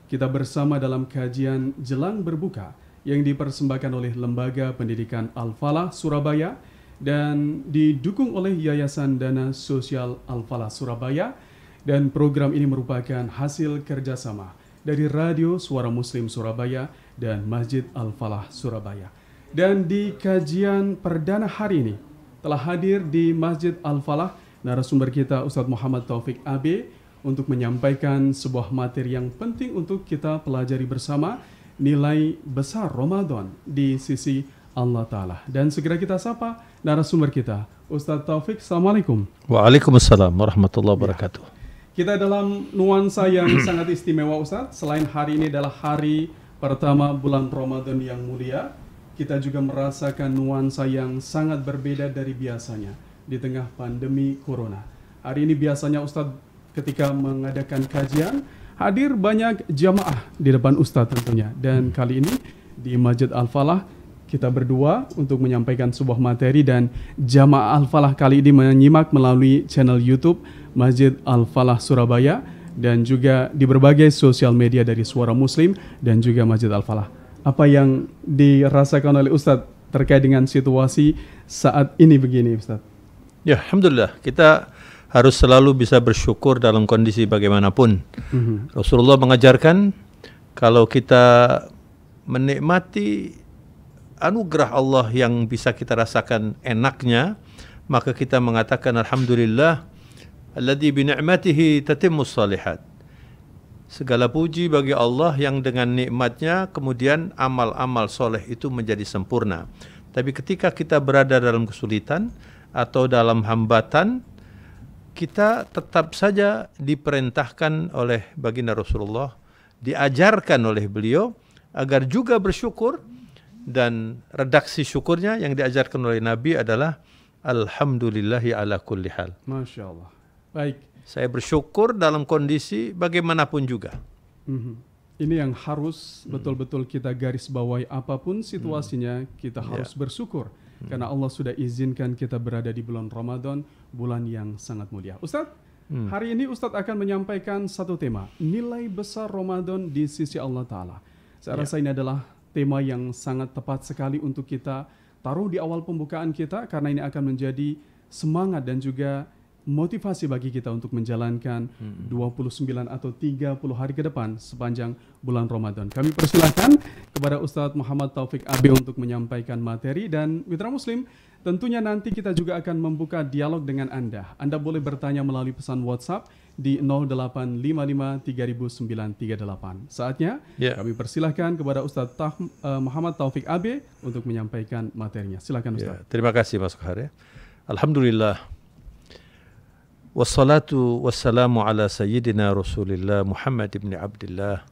Kita bersama dalam kajian Jelang Berbuka yang dipersembahkan oleh Lembaga Pendidikan Al-Falah Surabaya dan didukung oleh Yayasan Dana Sosial Al-Falah Surabaya. Dan program ini merupakan hasil kerjasama dari Radio Suara Muslim Surabaya dan Masjid Al-Falah Surabaya. Dan di kajian perdana hari ini telah hadir di Masjid Al-Falah narasumber kita Ustadz Muhammad Taufik AB untuk menyampaikan sebuah materi yang penting untuk kita pelajari bersama, nilai besar Ramadan di sisi Allah Ta'ala. Dan segera kita sapa narasumber kita, Ustadz Taufik. Assalamualaikum. Waalaikumsalam warahmatullahi wabarakatuh. Kita dalam nuansa yang sangat istimewa, Ustadz. Selain hari ini adalah hari pertama bulan Ramadan yang mulia, kita juga merasakan nuansa yang sangat berbeda dari biasanya di tengah pandemi Corona. Hari ini biasanya Ustadz ketika mengadakan kajian, hadir banyak jamaah di depan Ustadz tentunya. Dan kali ini di Masjid Al-Falah kita berdua untuk menyampaikan sebuah materi, dan jamaah Al-Falah kali ini menyimak melalui channel YouTube Masjid Al-Falah Surabaya dan juga di berbagai sosial media dari Suara Muslim dan juga Masjid Al-Falah. Apa yang dirasakan oleh Ustadz terkait dengan situasi saat ini begini, Ustadz? Ya, alhamdulillah, kita harus selalu bisa bersyukur dalam kondisi bagaimanapun. Rasulullah mengajarkan kalau kita menikmati anugerah Allah yang bisa kita rasakan enaknya, maka kita mengatakan alhamdulillah alladzi bi ni'matihi tatimmus shalihat. Segala puji bagi Allah yang dengan nikmatnya kemudian amal-amal soleh itu menjadi sempurna. Tapi ketika kita berada dalam kesulitan atau dalam hambatan, kita tetap saja diperintahkan oleh baginda Rasulullah, diajarkan oleh beliau agar juga bersyukur, dan redaksi syukurnya yang diajarkan oleh Nabi adalah alhamdulillahi ala kulli hal. Masya Allah. Baik. Saya bersyukur dalam kondisi bagaimanapun juga. Ini yang harus betul-betul kita garis bawahi, apapun situasinya kita harus bersyukur. Karena Allah sudah izinkan kita berada di bulan Ramadan, bulan yang sangat mulia. Ustadz, hari ini Ustadz akan menyampaikan satu tema, nilai besar Ramadan di sisi Allah Ta'ala. Saya rasa ini adalah tema yang sangat tepat sekali untuk kita taruh di awal pembukaan kita, karena ini akan menjadi semangat dan juga motivasi bagi kita untuk menjalankan 29 atau 30 hari ke depan sepanjang bulan Ramadan. Kami persilahkan kepada Ustadz Muhammad Taufik AB untuk menyampaikan materi, dan mitra Muslim, tentunya nanti kita juga akan membuka dialog dengan Anda. Anda boleh bertanya melalui pesan WhatsApp di 0855 300938. Saatnya kami persilahkan kepada Ustadz Muhammad Taufik AB untuk menyampaikan materinya. Silakan Ustadz. Terima kasih Mas Kohar. Alhamdulillah. Wassalatu wassalamu ala sayyidina Rasulillah Muhammad ibn Abdullah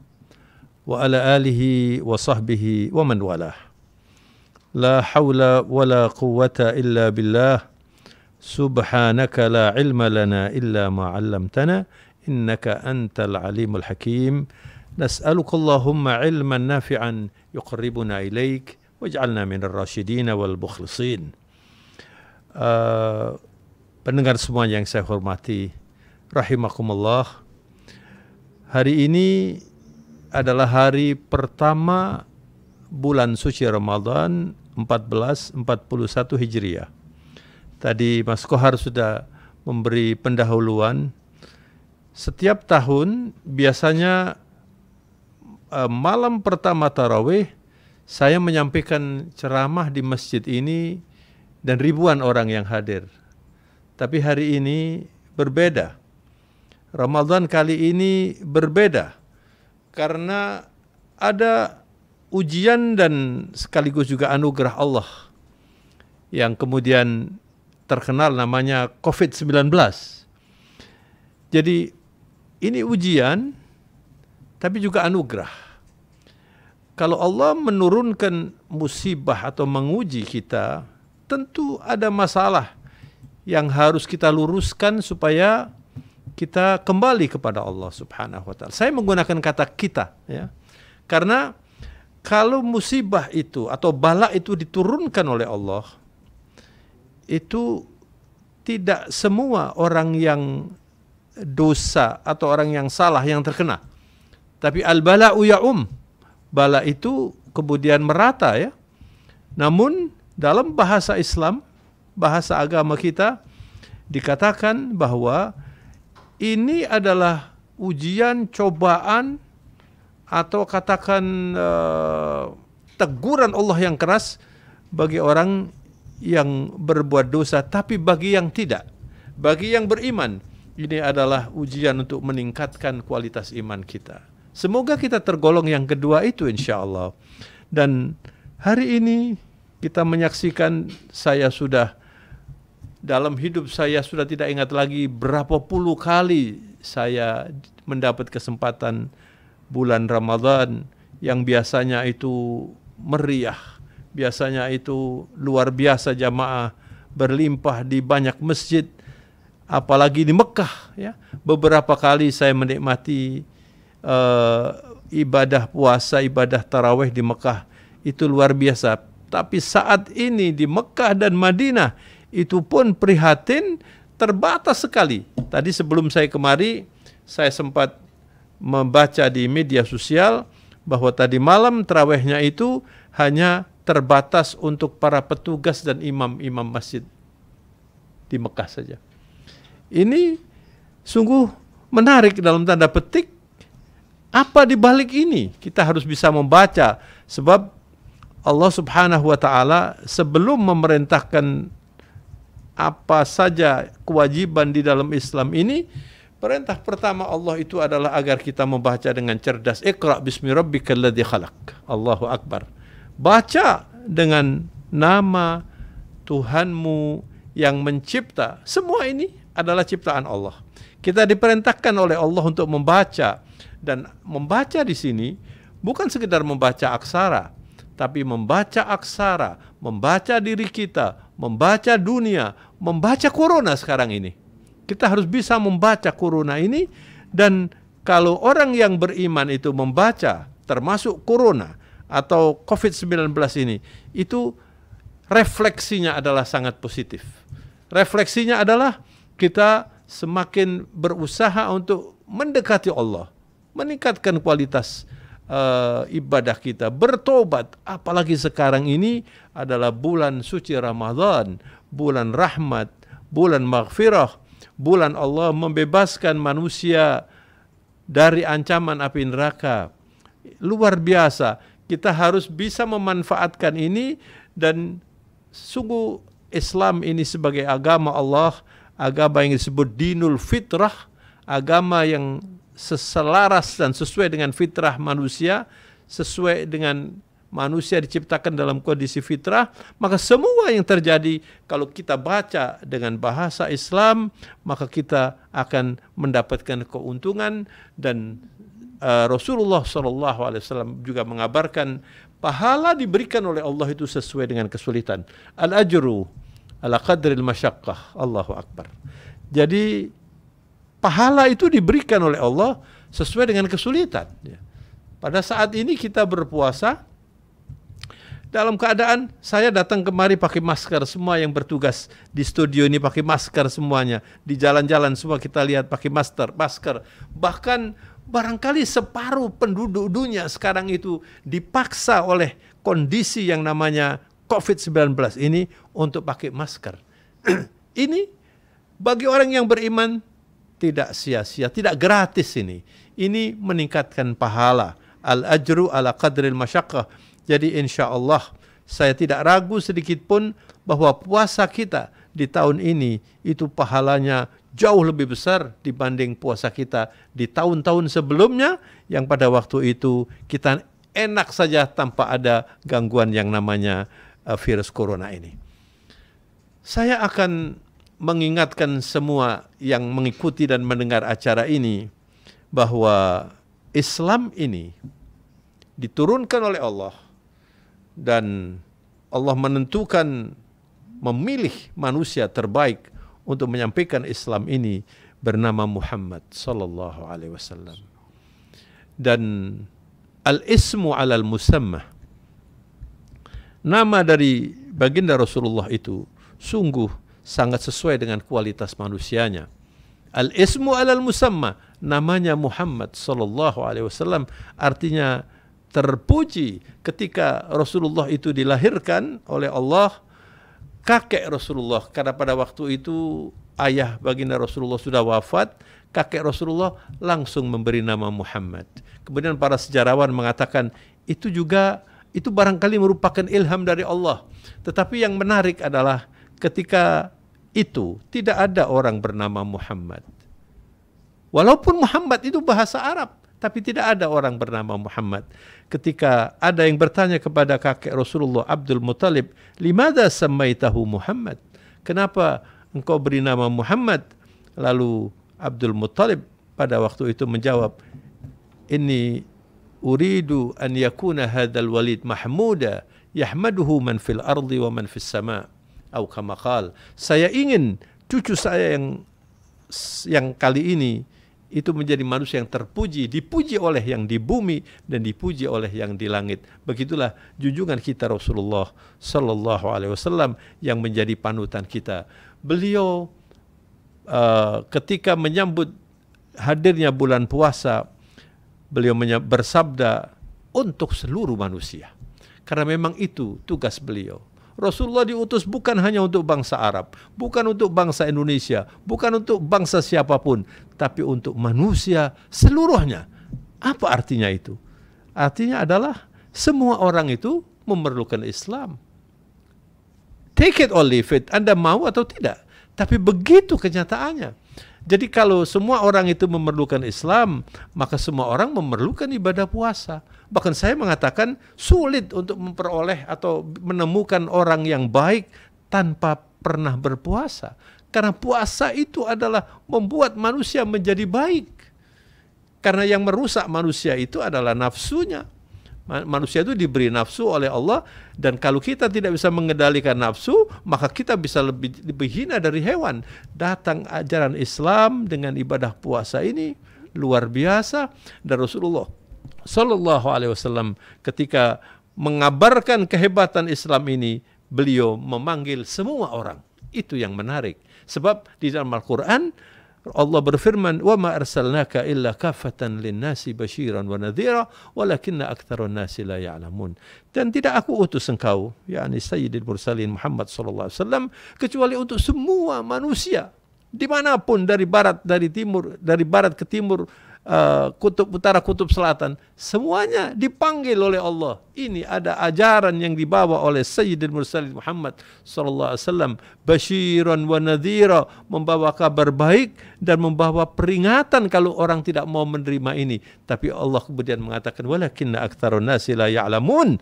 wa ala alihi wa sahbihi wa man walah. La hawla wa la quwwata illa billah. Subhanaka la ilma lana illa ma 'allamtana innaka antal alimul hakim. Nas'aluka Allahumma ilman nafi'an yuqarribuna ilaik waj'alna minar rasyidin wal mukhlisin. Pendengar semua yang saya hormati, rahimakumullah. Hari ini adalah hari pertama bulan suci Ramadan 1441 Hijriah. Tadi Mas Kohar sudah memberi pendahuluan. Setiap tahun biasanya malam pertama tarawih saya menyampaikan ceramah di masjid ini dan ribuan orang yang hadir. Tapi hari ini berbeda. Ramadan kali ini berbeda karena ada ujian dan sekaligus juga anugerah Allah yang kemudian terkenal namanya COVID-19. Jadi ini ujian tapi juga anugerah. Kalau Allah menurunkan musibah atau menguji kita, tentu ada masalah yang harus kita luruskan supaya kita kembali kepada Allah Subhanahu wa Ta'ala. Saya menggunakan kata kita, ya, karena kalau musibah itu atau bala itu diturunkan oleh Allah, itu tidak semua orang yang dosa atau orang yang salah yang terkena, Tapi al-bala'u ya'um, bala itu kemudian merata ya. Namun dalam bahasa Islam, bahasa agama kita, dikatakan bahwa ini adalah ujian, cobaan, atau katakan teguran Allah yang keras bagi orang yang berbuat dosa. Tapi bagi yang tidak, bagi yang beriman, ini adalah ujian untuk meningkatkan kualitas iman kita. Semoga kita tergolong yang kedua itu insya Allah. Dan hari ini kita menyaksikan, saya sudah dalam hidup saya sudah tidak ingat lagi berapa puluh kali saya mendapat kesempatan bulan Ramadan yang biasanya itu meriah, biasanya itu luar biasa, jamaah berlimpah di banyak masjid, apalagi di Mekah ya. Beberapa kali saya menikmati ibadah puasa, ibadah tarawih di Mekah, itu luar biasa. Tapi saat ini di Mekah dan Madinah itu pun prihatin, terbatas sekali. Tadi sebelum saya kemari, saya sempat membaca di media sosial bahwa tadi malam tarawihnya itu hanya terbatas untuk para petugas dan imam-imam masjid di Mekah saja. Ini sungguh menarik dalam tanda petik. Apa di balik ini? Kita harus bisa membaca, sebab Allah Subhanahu wa taala sebelum memerintahkan apa saja kewajiban di dalam Islam ini, perintah pertama Allah itu adalah agar kita membaca dengan cerdas. Iqra bismi rabbikal ladzi khalaq. Allahu akbar. Baca dengan nama Tuhanmu yang mencipta. Semua ini adalah ciptaan Allah. Kita diperintahkan oleh Allah untuk membaca, dan membaca di sini bukan sekedar membaca aksara, tapi membaca aksara, membaca diri kita, membaca dunia, membaca corona sekarang ini. Kita harus bisa membaca corona ini, dan kalau orang yang beriman itu membaca termasuk corona atau COVID-19 ini, itu refleksinya adalah sangat positif. Refleksinya adalah kita semakin berusaha untuk mendekati Allah, meningkatkan kualitas ibadah kita, bertobat. Apalagi sekarang ini adalah bulan suci Ramadan, bulan rahmat, bulan maghfirah, bulan Allah membebaskan manusia dari ancaman api neraka. Luar biasa. Kita harus bisa memanfaatkan ini, dan sungguh Islam ini sebagai agama Allah, agama yang disebut dinul fitrah, agama yang selaras dan sesuai dengan fitrah manusia, sesuai dengan manusia diciptakan dalam kondisi fitrah. Maka semua yang terjadi kalau kita baca dengan bahasa Islam, maka kita akan mendapatkan keuntungan. Dan Rasulullah SAW juga mengabarkan pahala diberikan oleh Allah itu sesuai dengan kesulitan. Al-ajru ala qadril masyaqqah. Allahu akbar. Jadi pahala itu diberikan oleh Allah sesuai dengan kesulitan. Pada saat ini kita berpuasa dalam keadaan saya datang kemari pakai masker, semua yang bertugas di studio ini pakai masker semuanya. Di jalan-jalan semua kita lihat pakai masker. Bahkan barangkali separuh penduduk dunia sekarang itu dipaksa oleh kondisi yang namanya COVID-19 ini untuk pakai masker. Ini bagi orang yang beriman tidak sia-sia, tidak gratis ini. Ini meningkatkan pahala. Al-ajru ala qadril masyaqqah. Jadi insya Allah saya tidak ragu sedikit pun bahwa puasa kita di tahun ini itu pahalanya jauh lebih besar dibanding puasa kita di tahun-tahun sebelumnya, yang pada waktu itu kita enak saja tanpa ada gangguan yang namanya virus corona ini. Saya akan mengingatkan semua yang mengikuti dan mendengar acara ini bahwa Islam ini diturunkan oleh Allah, dan Allah menentukan memilih manusia terbaik untuk menyampaikan Islam ini bernama Muhammad sallallahu alaihi wasallam. Dan al-ismu 'alal musamma, nama dari baginda Rasulullah itu sungguh sangat sesuai dengan kualitas manusianya. Al-ismu 'alal musamma, namanya Muhammad sallallahu alaihi wasallam, artinya terpuji. Ketika Rasulullah itu dilahirkan oleh Allah, kakek Rasulullah, karena pada waktu itu ayah baginda Rasulullah sudah wafat, kakek Rasulullah langsung memberi nama Muhammad. Kemudian para sejarawan mengatakan itu barangkali merupakan ilham dari Allah. Tetapi yang menarik adalah ketika itu tidak ada orang bernama Muhammad. Walaupun Muhammad itu bahasa Arab, tapi tidak ada orang bernama Muhammad. Ketika ada yang bertanya kepada kakek Rasulullah, Abdul Muttalib, "Limadha sammaitahu Muhammad?" Kenapa engkau beri nama Muhammad? Lalu Abdul Muttalib pada waktu itu menjawab, "Inni uridu an yakuna hadzal walid mahmuda yahmaduhu man fil ardi wa man fis sama." Atau kama qala, saya ingin cucu saya yang kali ini itu menjadi manusia yang terpuji, dipuji oleh yang di bumi dan dipuji oleh yang di langit. Begitulah junjungan kita Rasulullah sallallahu alaihi wasallam yang menjadi panutan kita. Beliau ketika menyambut hadirnya bulan puasa, beliau bersabda untuk seluruh manusia. Karena memang itu tugas beliau. Rasulullah diutus bukan hanya untuk bangsa Arab, bukan untuk bangsa Indonesia, bukan untuk bangsa siapapun, tapi untuk manusia seluruhnya. Apa artinya itu? Artinya adalah semua orang itu memerlukan Islam. Take it or leave it, Anda mau atau tidak. Tapi begitu kenyataannya. Jadi kalau semua orang itu memerlukan Islam, maka semua orang memerlukan ibadah puasa. Bahkan saya mengatakan sulit untuk memperoleh atau menemukan orang yang baik tanpa pernah berpuasa. Karena puasa itu adalah membuat manusia menjadi baik. Karena yang merusak manusia itu adalah nafsunya. Manusia itu diberi nafsu oleh Allah, dan kalau kita tidak bisa mengendalikan nafsu, maka kita bisa lebih hina dari hewan. Datang ajaran Islam dengan ibadah puasa ini luar biasa, dan Rasulullah sallallahu alaihi wasallam ketika mengabarkan kehebatan Islam ini, beliau memanggil semua orang. Itu yang menarik. Sebab di dalam Al-Quran Allah berfirman, "Wa ma arsalnaka illa kafatan lin-nasi basyiran wa nadhira, walakinna aktsarun nasi la ya'lamun." Dan tidak aku utus engkau, yakni Sayyidil Mursalin Muhammad sallallahu alaihi wasallam, kecuali untuk semua manusia, dimanapun, dari barat, dari timur, dari barat ke timur, kutub utara, kutub selatan, semuanya dipanggil oleh Allah. Ini ada ajaran yang dibawa oleh Sayyidil Mursalin Muhammad sallallahu alaihi wasallam, basyiran wa nadhira, membawa kabar baik dan membawa peringatan kalau orang tidak mau menerima ini. Tapi Allah kemudian mengatakan, walakinna aktsarun nasi la ya'lamun,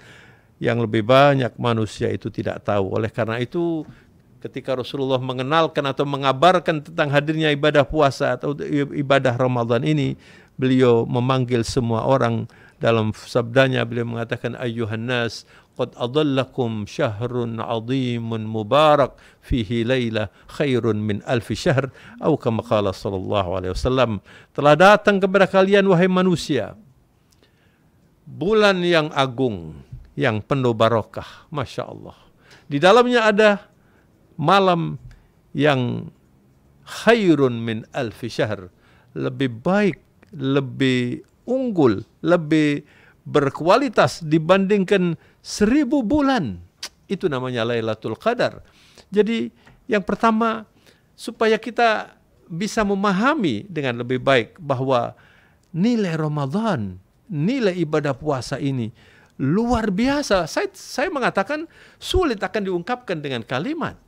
yang lebih banyak manusia itu tidak tahu. Oleh karena itu, ketika Rasulullah mengenalkan atau mengabarkan tentang hadirnya ibadah puasa atau ibadah Ramadan ini, beliau memanggil semua orang. Dalam sabdanya beliau mengatakan, ayyuhan nas, qad adallakum syahrun azimun mubarak fihi layla khairun min alfi syahr, atau kama qala sallallahu alaihi wasallam. Telah datang kepada kalian wahai manusia bulan yang agung, yang penuh barokah, Masya Allah. Di dalamnya ada malam yang khairun min alfi syahr, lebih baik, lebih unggul, lebih berkualitas dibandingkan 1000 bulan. Itu namanya Lailatul Qadar. Jadi yang pertama, supaya kita bisa memahami dengan lebih baik bahwa nilai Ramadan, nilai ibadah puasa ini luar biasa. Saya mengatakan sulit akan diungkapkan dengan kalimat.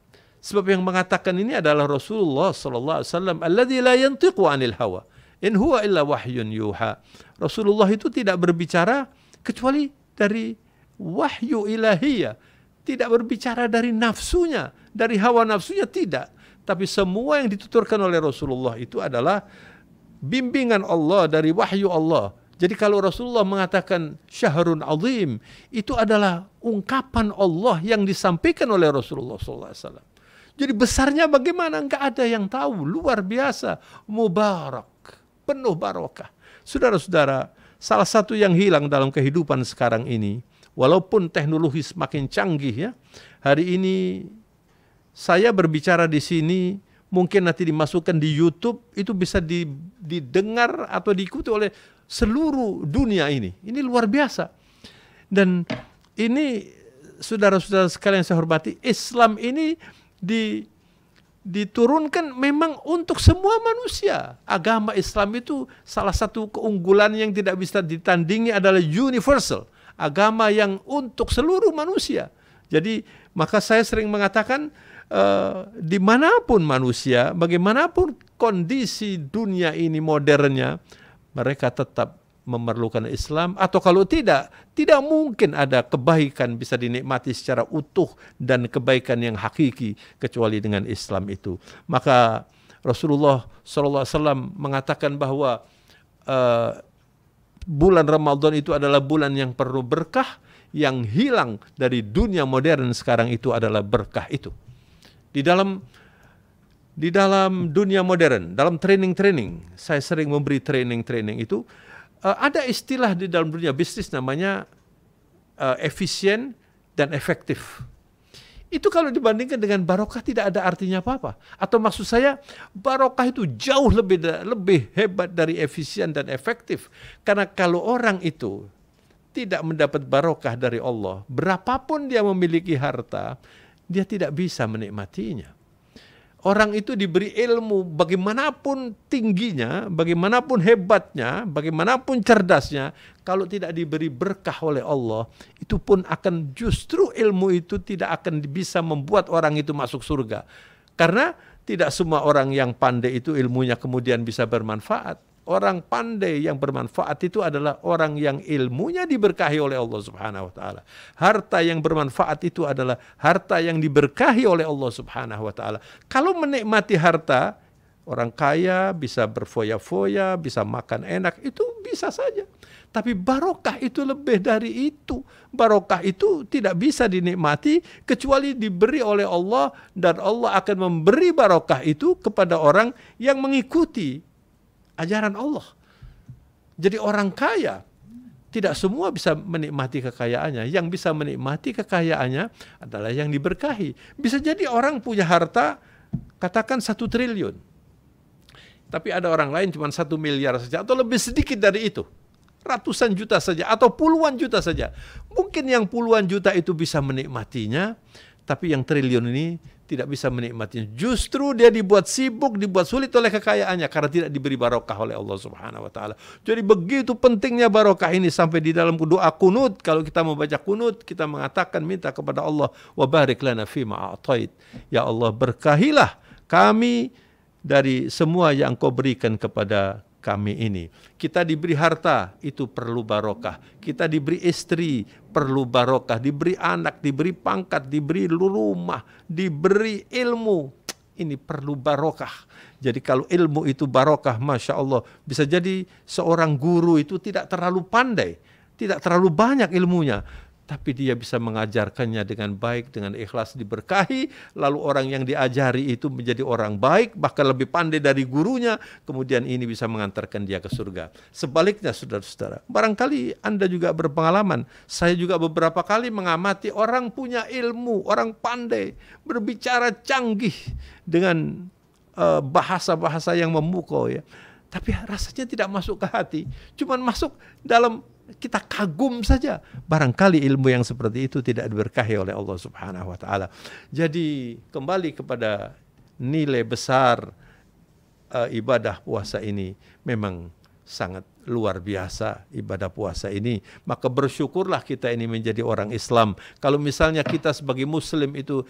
Sebab yang mengatakan ini adalah Rasulullah sallallahu alaihi wasallam, alladzi la yantiqu 'anil hawa, in huwa illa wahyun yuha. Rasulullah itu tidak berbicara kecuali dari wahyu ilahiyah. Tidak berbicara dari nafsunya, dari hawa nafsunya, tidak. Tapi semua yang dituturkan oleh Rasulullah itu adalah bimbingan Allah, dari wahyu Allah. Jadi kalau Rasulullah mengatakan syahrun azim, itu adalah ungkapan Allah yang disampaikan oleh Rasulullah sallallahu alaihi wasallam. Jadi besarnya bagaimana enggak ada yang tahu, luar biasa, mubarak, penuh barokah. Saudara-saudara, salah satu yang hilang dalam kehidupan sekarang ini, walaupun teknologi semakin canggih ya, hari ini saya berbicara di sini mungkin nanti dimasukkan di YouTube, itu bisa didengar atau diikuti oleh seluruh dunia ini. Ini luar biasa. Dan ini saudara-saudara sekalian yang saya hormati, Islam ini diturunkan memang untuk semua manusia. Agama Islam itu salah satu keunggulan yang tidak bisa ditandingi adalah universal. Agama yang untuk seluruh manusia. Jadi maka saya sering mengatakan dimanapun manusia, bagaimanapun kondisi dunia ini modernnya, mereka tetap memerlukan Islam, atau kalau tidak mungkin ada kebaikan bisa dinikmati secara utuh dan kebaikan yang hakiki kecuali dengan Islam itu. Maka Rasulullah SAW mengatakan bahwa bulan Ramadan itu adalah bulan yang penuh berkah, yang hilang dari dunia modern sekarang itu adalah berkah itu. Di dalam dunia modern, dalam training, saya sering memberi training itu, ada istilah di dalam dunia bisnis namanya efisien dan efektif. Itu kalau dibandingkan dengan barokah tidak ada artinya apa-apa. Atau maksud saya, barokah itu jauh lebih hebat dari efisien dan efektif. Karena kalau orang itu tidak mendapat barokah dari Allah, berapapun dia memiliki harta, dia tidak bisa menikmatinya. Orang itu diberi ilmu bagaimanapun tingginya, bagaimanapun hebatnya, bagaimanapun cerdasnya, kalau tidak diberi berkah oleh Allah, itu pun akan justru ilmu itu tidak akan bisa membuat orang itu masuk surga. Karena tidak semua orang yang pandai itu ilmunya kemudian bisa bermanfaat. Orang pandai yang bermanfaat itu adalah orang yang ilmunya diberkahi oleh Allah Subhanahu wa taala. Harta yang bermanfaat itu adalah harta yang diberkahi oleh Allah Subhanahu wa taala. Kalau menikmati harta, orang kaya bisa berfoya-foya, bisa makan enak, itu bisa saja. Tapi barokah itu lebih dari itu. Barokah itu tidak bisa dinikmati kecuali diberi oleh Allah, dan Allah akan memberi barokah itu kepada orang yang mengikuti ajaran Allah. Jadi orang kaya tidak semua bisa menikmati kekayaannya. Yang bisa menikmati kekayaannya adalah yang diberkahi. Bisa jadi orang punya harta katakan 1 triliun. Tapi ada orang lain cuma 1 miliar saja atau lebih sedikit dari itu. Ratusan juta saja atau puluhan juta saja. Mungkin yang puluhan juta itu bisa menikmatinya, tapi yang triliun ini tidak bisa menikmatinya. Justru dia dibuat sibuk, dibuat sulit oleh kekayaannya karena tidak diberi barokah oleh Allah Subhanahu wa taala. Jadi begitu pentingnya barokah ini sampai di dalam doa kunut. Kalau kita membaca kunut, kita mengatakan minta kepada Allah, wa barik lana fima a'tait. Ya Allah, berkahilah kami dari semua yang Kau berikan kepada kami ini. Kita diberi harta, itu perlu barokah. Kita diberi istri, perlu barokah. Diberi anak, diberi pangkat, diberi rumah, diberi ilmu. Ini perlu barokah. Jadi kalau ilmu itu barokah, Masya Allah. Bisa jadi seorang guru itu tidak terlalu pandai, tidak terlalu banyak ilmunya, tapi dia bisa mengajarkannya dengan baik, dengan ikhlas, diberkahi. Lalu orang yang diajari itu menjadi orang baik, bahkan lebih pandai dari gurunya. Kemudian ini bisa mengantarkan dia ke surga. Sebaliknya saudara-saudara, barangkali Anda juga berpengalaman. Saya juga beberapa kali mengamati orang punya ilmu, orang pandai, berbicara canggih dengan bahasa-bahasa yang memukau ya. Tapi rasanya tidak masuk ke hati. Cuman masuk dalam kita kagum saja. Barangkali ilmu yang seperti itu tidak diberkahi oleh Allah Subhanahu wa taala. Jadi kembali kepada nilai besar ibadah puasa ini, memang sangat luar biasa ibadah puasa ini. Maka bersyukurlah kita ini menjadi orang Islam. Kalau misalnya kita sebagai muslim itu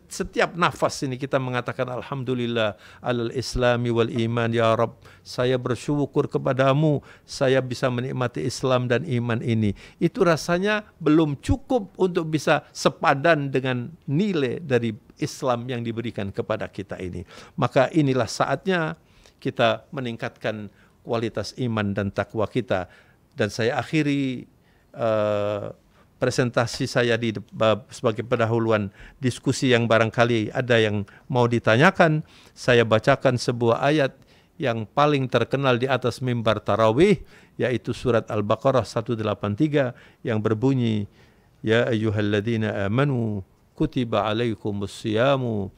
setiap nafas ini kita mengatakan alhamdulillah alal islami wal iman ya Rabb, saya bersyukur kepadamu saya bisa menikmati Islam dan iman ini. Itu rasanya belum cukup untuk bisa sepadan dengan nilai dari Islam yang diberikan kepada kita ini. Maka inilah saatnya kita meningkatkan kualitas iman dan takwa kita. Dan saya akhiri presentasi saya sebagai pendahuluan diskusi yang barangkali ada yang mau ditanyakan. Saya bacakan sebuah ayat yang paling terkenal di atas mimbar tarawih, yaitu surat Al-Baqarah 183 yang berbunyi, Ya ayyuhalladzina amanu kutiba alaikumus siyamu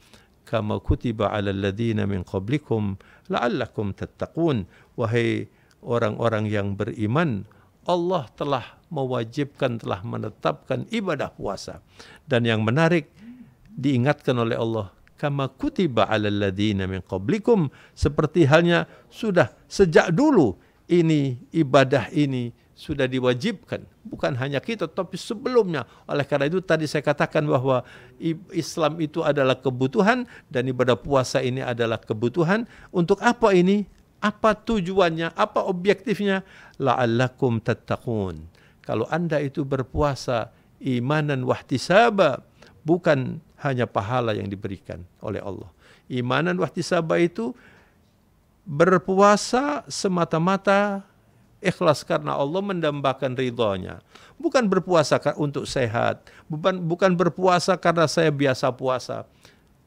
kama kutiba 'alal ladzina min qablikum la'allakum tattaqun. Wahai orang-orang yang beriman, Allah telah mewajibkan, telah menetapkan ibadah puasa. Dan yang menarik, diingatkan oleh Allah, kama kutiba 'alal ladzina min qablikum, seperti halnya sudah sejak dulu ini ibadah ini sudah diwajibkan, bukan hanya kita tapi sebelumnya. Oleh karena itu tadi saya katakan bahwa Islam itu adalah kebutuhan dan ibadah puasa ini adalah kebutuhan. Untuk apa ini? Apa tujuannya? Apa objektifnya? La'allakum tattaqun. Kalau Anda itu berpuasa imanan wahtisaba, bukan hanya pahala yang diberikan oleh Allah. Imanan wahtisaba itu berpuasa semata-mata ikhlas karena Allah, mendambakan ridhonya. Bukan berpuasa untuk sehat, bukan berpuasa karena saya biasa puasa.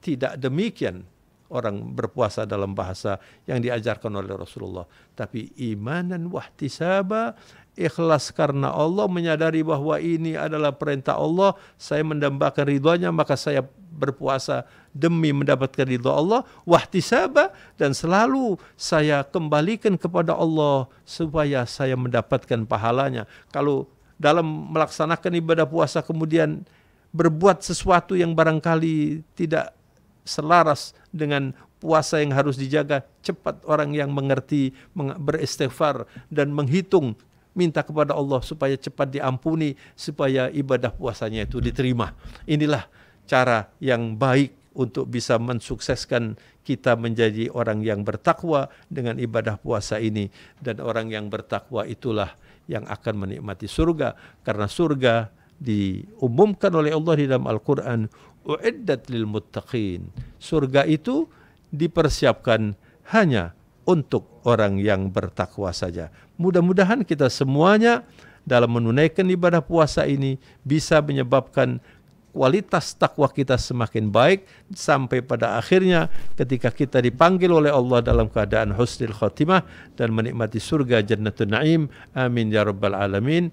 Tidak demikian orang berpuasa dalam bahasa yang diajarkan oleh Rasulullah. Tapi imanan wahtisaba, ikhlas karena Allah, menyadari bahwa ini adalah perintah Allah, saya mendambakan ridhonya, maka saya berpuasa demi mendapatkan ridho Allah, wahtisaba, dan selalu saya kembalikan kepada Allah supaya saya mendapatkan pahalanya. Kalau dalam melaksanakan ibadah puasa kemudian berbuat sesuatu yang barangkali tidak selaras dengan puasa yang harus dijaga, cepat orang yang mengerti beristighfar dan menghitung, minta kepada Allah supaya cepat diampuni, supaya ibadah puasanya itu diterima. Inilah cara yang baik untuk bisa mensukseskan kita menjadi orang yang bertakwa dengan ibadah puasa ini. Dan orang yang bertakwa itulah yang akan menikmati surga, karena surga diumumkan oleh Allah di dalam Al-Quran, u'iddat lil muttaqin. Surga itu dipersiapkan hanya untuk orang yang bertakwa saja. Mudah-mudahan kita semuanya dalam menunaikan ibadah puasa ini bisa menyebabkan kualitas takwa kita semakin baik, sampai pada akhirnya ketika kita dipanggil oleh Allah dalam keadaan husnul khatimah dan menikmati surga Jannatul Naim. Amin ya rabbal alamin.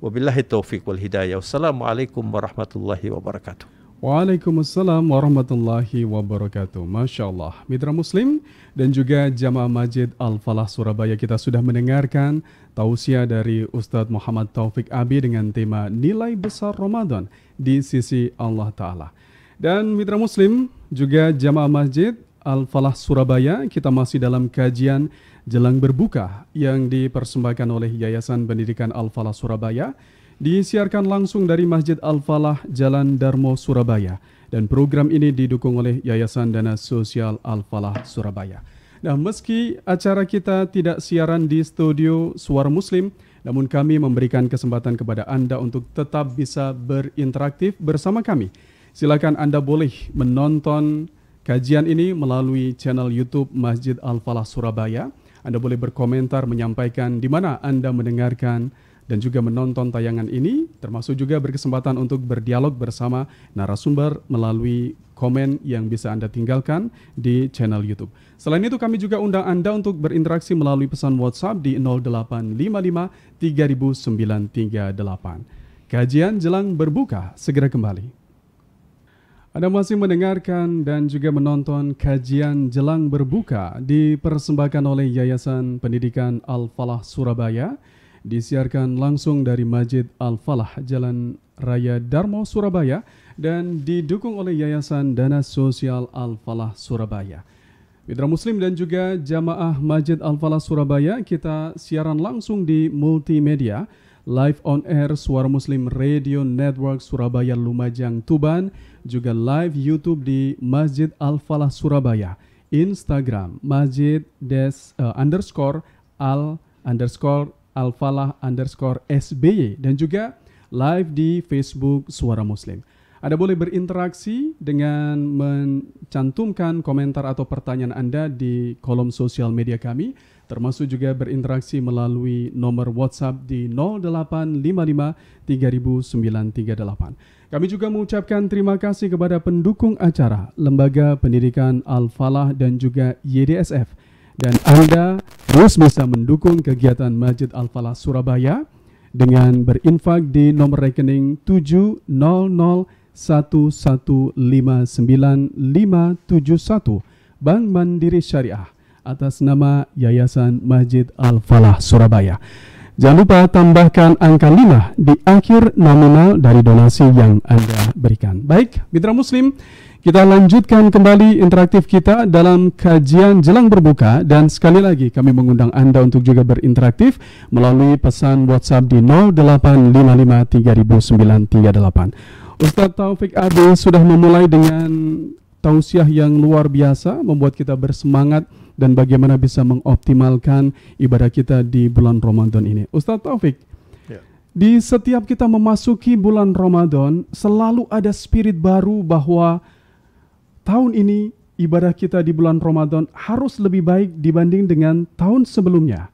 Wabillahi taufiq wal hidayah. Wassalamualaikum warahmatullahi wabarakatuh. Waalaikumsalam warahmatullahi wabarakatuh. Masya Allah, mitra muslim dan juga jamaah Masjid Al-Falah Surabaya, kita sudah mendengarkan tausiah dari Ustadz Muhammad Taufik Abi dengan tema nilai besar Ramadan di sisi Allah Ta'ala. Dan mitra muslim juga jamaah Masjid Al-Falah Surabaya, kita masih dalam kajian jelang berbuka yang dipersembahkan oleh Yayasan Pendidikan Al-Falah Surabaya, disiarkan langsung dari Masjid Al-Falah Jalan Darmo Surabaya, dan program ini didukung oleh Yayasan Dana Sosial Al-Falah Surabaya. Nah, meski acara kita tidak siaran di studio Suara Muslim, namun kami memberikan kesempatan kepada Anda untuk tetap bisa berinteraktif bersama kami. Silakan Anda boleh menonton kajian ini melalui channel YouTube Masjid Al-Falah Surabaya. Anda boleh berkomentar, menyampaikan di mana Anda mendengarkan dan juga menonton tayangan ini, termasuk juga berkesempatan untuk berdialog bersama narasumber melalui komen yang bisa Anda tinggalkan di channel YouTube. Selain itu, kami juga undang Anda untuk berinteraksi melalui pesan WhatsApp di 0855 3938. Kajian jelang berbuka segera kembali. Anda masih mendengarkan dan juga menonton kajian jelang berbuka dipersembahkan oleh Yayasan Pendidikan Al-Falah Surabaya, disiarkan langsung dari Masjid Al-Falah Jalan Raya Darmo Surabaya dan didukung oleh Yayasan Dana Sosial Al-Falah Surabaya. Mitra muslim dan juga jamaah Masjid Al-Falah Surabaya, kita siaran langsung di multimedia, live on air Suara Muslim Radio Network Surabaya Lumajang Tuban, juga live YouTube di Masjid Al-Falah Surabaya, Instagram Masjid-Al_Al_SBY, dan juga live di Facebook Suara Muslim. Anda boleh berinteraksi dengan mencantumkan komentar atau pertanyaan Anda di kolom sosial media kami, termasuk juga berinteraksi melalui nomor WhatsApp di 0855 3938. Kami juga mengucapkan terima kasih kepada pendukung acara Lembaga Pendidikan Al-Falah dan juga YDSF. Dan Anda terus bisa mendukung kegiatan Masjid Al-Falah Surabaya dengan berinfak di nomor rekening 1159571 Bank Mandiri Syariah atas nama Yayasan Masjid Al-Falah Surabaya. Jangan lupa tambahkan angka 5 di akhir nominal dari donasi yang Anda berikan. Baik, mitra muslim, kita lanjutkan kembali interaktif kita dalam kajian jelang berbuka, dan sekali lagi kami mengundang Anda untuk juga berinteraktif melalui pesan WhatsApp di 0855300938. Ustadz Taufik Adi sudah memulai dengan tausiah yang luar biasa, membuat kita bersemangat dan bagaimana bisa mengoptimalkan ibadah kita di bulan Ramadan ini. Ustadz Taufik, di setiap kita memasuki bulan Ramadan, selalu ada spirit baru bahwa tahun ini ibadah kita di bulan Ramadan harus lebih baik dibanding dengan tahun sebelumnya.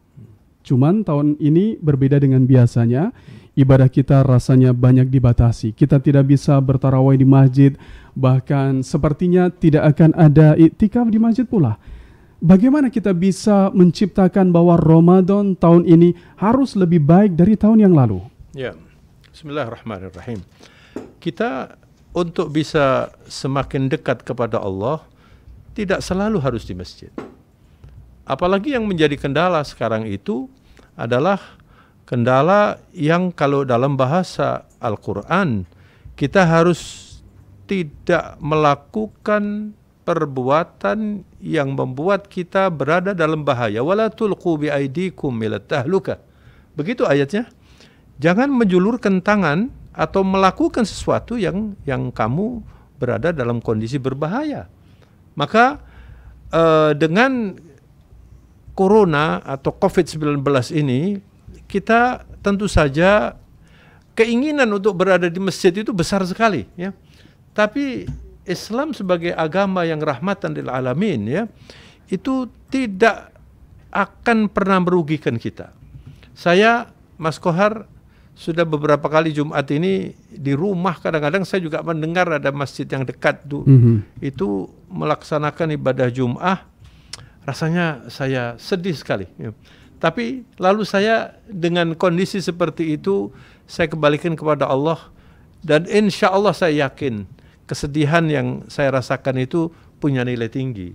Cuman tahun ini berbeda dengan biasanya, ibadah kita rasanya banyak dibatasi. Kita tidak bisa bertarawih di masjid, bahkan sepertinya tidak akan ada iktikaf di masjid pula. Bagaimana kita bisa menciptakan bahwa Ramadan tahun ini harus lebih baik dari tahun yang lalu? Ya, bismillahirrahmanirrahim. Kita untuk bisa semakin dekat kepada Allah, tidak selalu harus di masjid. Apalagi yang menjadi kendala sekarang itu adalah kendala yang kalau dalam bahasa Al-Quran, kita harus tidak melakukan perbuatan yang membuat kita berada dalam bahaya. Wala tulqu bi aidikum ilat tahluka. Begitu ayatnya. Jangan menjulurkan tangan atau melakukan sesuatu yang kamu berada dalam kondisi berbahaya. Maka dengan corona atau COVID-19 ini, kita tentu saja keinginan untuk berada di masjid itu besar sekali, ya. Tapi Islam sebagai agama yang rahmatan lil alamin, ya, itu tidak akan pernah merugikan kita. Saya, Mas Kohar, sudah beberapa kali Jumat ini di rumah, kadang-kadang saya juga mendengar ada masjid yang dekat itu melaksanakan ibadah Jum'ah. Rasanya saya sedih sekali, ya. Tapi lalu saya dengan kondisi seperti itu, saya kembalikan kepada Allah, dan insya Allah saya yakin kesedihan yang saya rasakan itu punya nilai tinggi.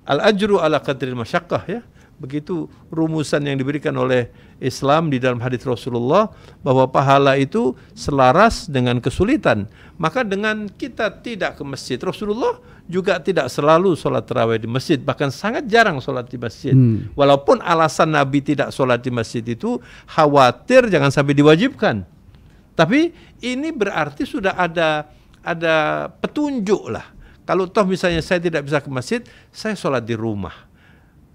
Al-ajru ala qadril masyaqqah, ya. Begitu rumusan yang diberikan oleh Islam di dalam hadis Rasulullah, bahwa pahala itu selaras dengan kesulitan. Maka dengan kita tidak ke masjid, Rasulullah juga tidak selalu sholat tarawih di masjid, bahkan sangat jarang sholat di masjid. Walaupun alasan Nabi tidak sholat di masjid itu khawatir jangan sampai diwajibkan. Tapi ini berarti sudah ada petunjuk lah. Kalau toh misalnya saya tidak bisa ke masjid, saya sholat di rumah.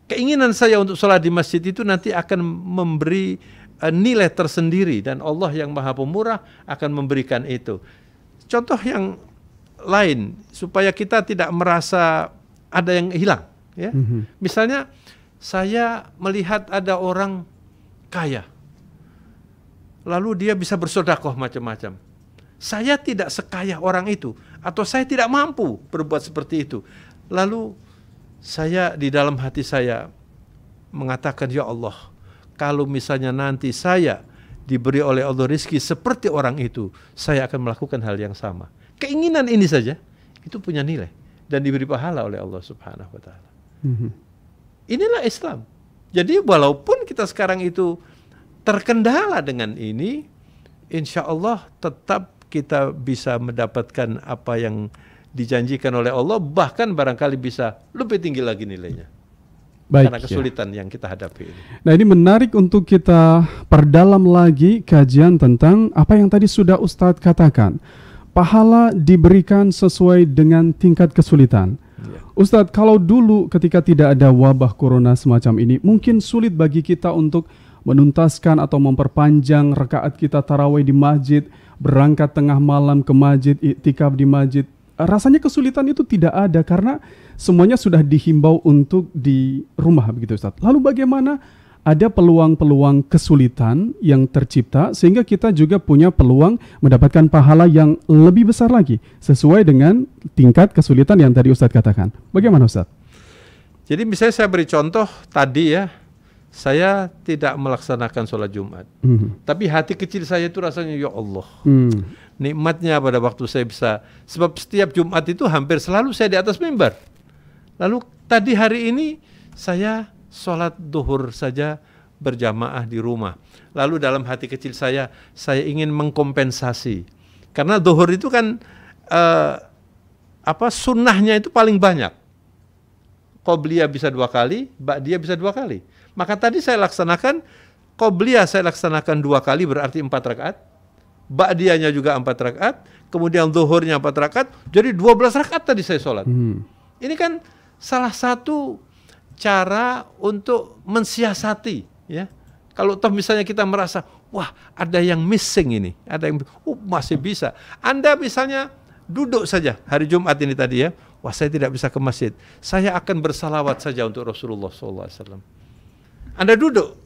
Keinginan saya untuk sholat di masjid itu nanti akan memberi nilai tersendiri, dan Allah yang Maha Pemurah akan memberikan itu. Contoh yang lain supaya kita tidak merasa ada yang hilang, ya. Misalnya saya melihat ada orang kaya, lalu dia bisa bersedekah macam-macam. Saya tidak sekaya orang itu, atau saya tidak mampu berbuat seperti itu. Lalu saya di dalam hati saya mengatakan, ya Allah, kalau misalnya nanti saya diberi oleh Allah rizki seperti orang itu, saya akan melakukan hal yang sama. Keinginan ini saja itu punya nilai dan diberi pahala oleh Allah Subhanahu wa taala. Inilah Islam. Jadi walaupun kita sekarang itu terkendala dengan ini, insya Allah tetap kita bisa mendapatkan apa yang dijanjikan oleh Allah, bahkan barangkali bisa lebih tinggi lagi nilainya. Baik, karena kesulitan yang kita hadapi ini. Nah, ini menarik untuk kita perdalam lagi kajian tentang apa yang tadi sudah Ustadz katakan. Pahala diberikan sesuai dengan tingkat kesulitan. Ustadz, kalau dulu ketika tidak ada wabah corona semacam ini, mungkin sulit bagi kita untuk menuntaskan atau memperpanjang rakaat kita tarawih di masjid, berangkat tengah malam ke masjid, iktikaf di masjid. Rasanya kesulitan itu tidak ada karena semuanya sudah dihimbau untuk di rumah, begitu Ustaz. Lalu bagaimana ada peluang-peluang kesulitan yang tercipta sehingga kita juga punya peluang mendapatkan pahala yang lebih besar lagi sesuai dengan tingkat kesulitan yang tadi Ustaz katakan. Bagaimana Ustaz? Jadi misalnya saya beri contoh tadi, ya, saya tidak melaksanakan sholat Jumat. Tapi hati kecil saya itu rasanya, ya Allah, nikmatnya pada waktu saya bisa. Sebab setiap Jumat itu hampir selalu saya di atas mimbar. Lalu tadi hari ini saya sholat duhur saja berjamaah di rumah. Lalu dalam hati kecil saya ingin mengkompensasi. Karena duhur itu kan sunnahnya itu paling banyak. Qobliyah bisa 2 kali, ba'diyah bisa 2 kali. Maka tadi saya laksanakan, qobliyah saya laksanakan 2 kali berarti 4 rakaat. Ba'diyahnya juga 4 rakaat. Kemudian zuhurnya 4 rakaat. Jadi 12 rakaat tadi saya sholat. Ini kan salah satu cara untuk mensiasati. Ya. Kalau toh misalnya kita merasa, wah ada yang missing ini. Ada yang masih bisa. Anda misalnya duduk saja hari Jumat ini tadi ya. Wah saya tidak bisa ke masjid. Saya akan bersalawat saja untuk Rasulullah SAW. Anda duduk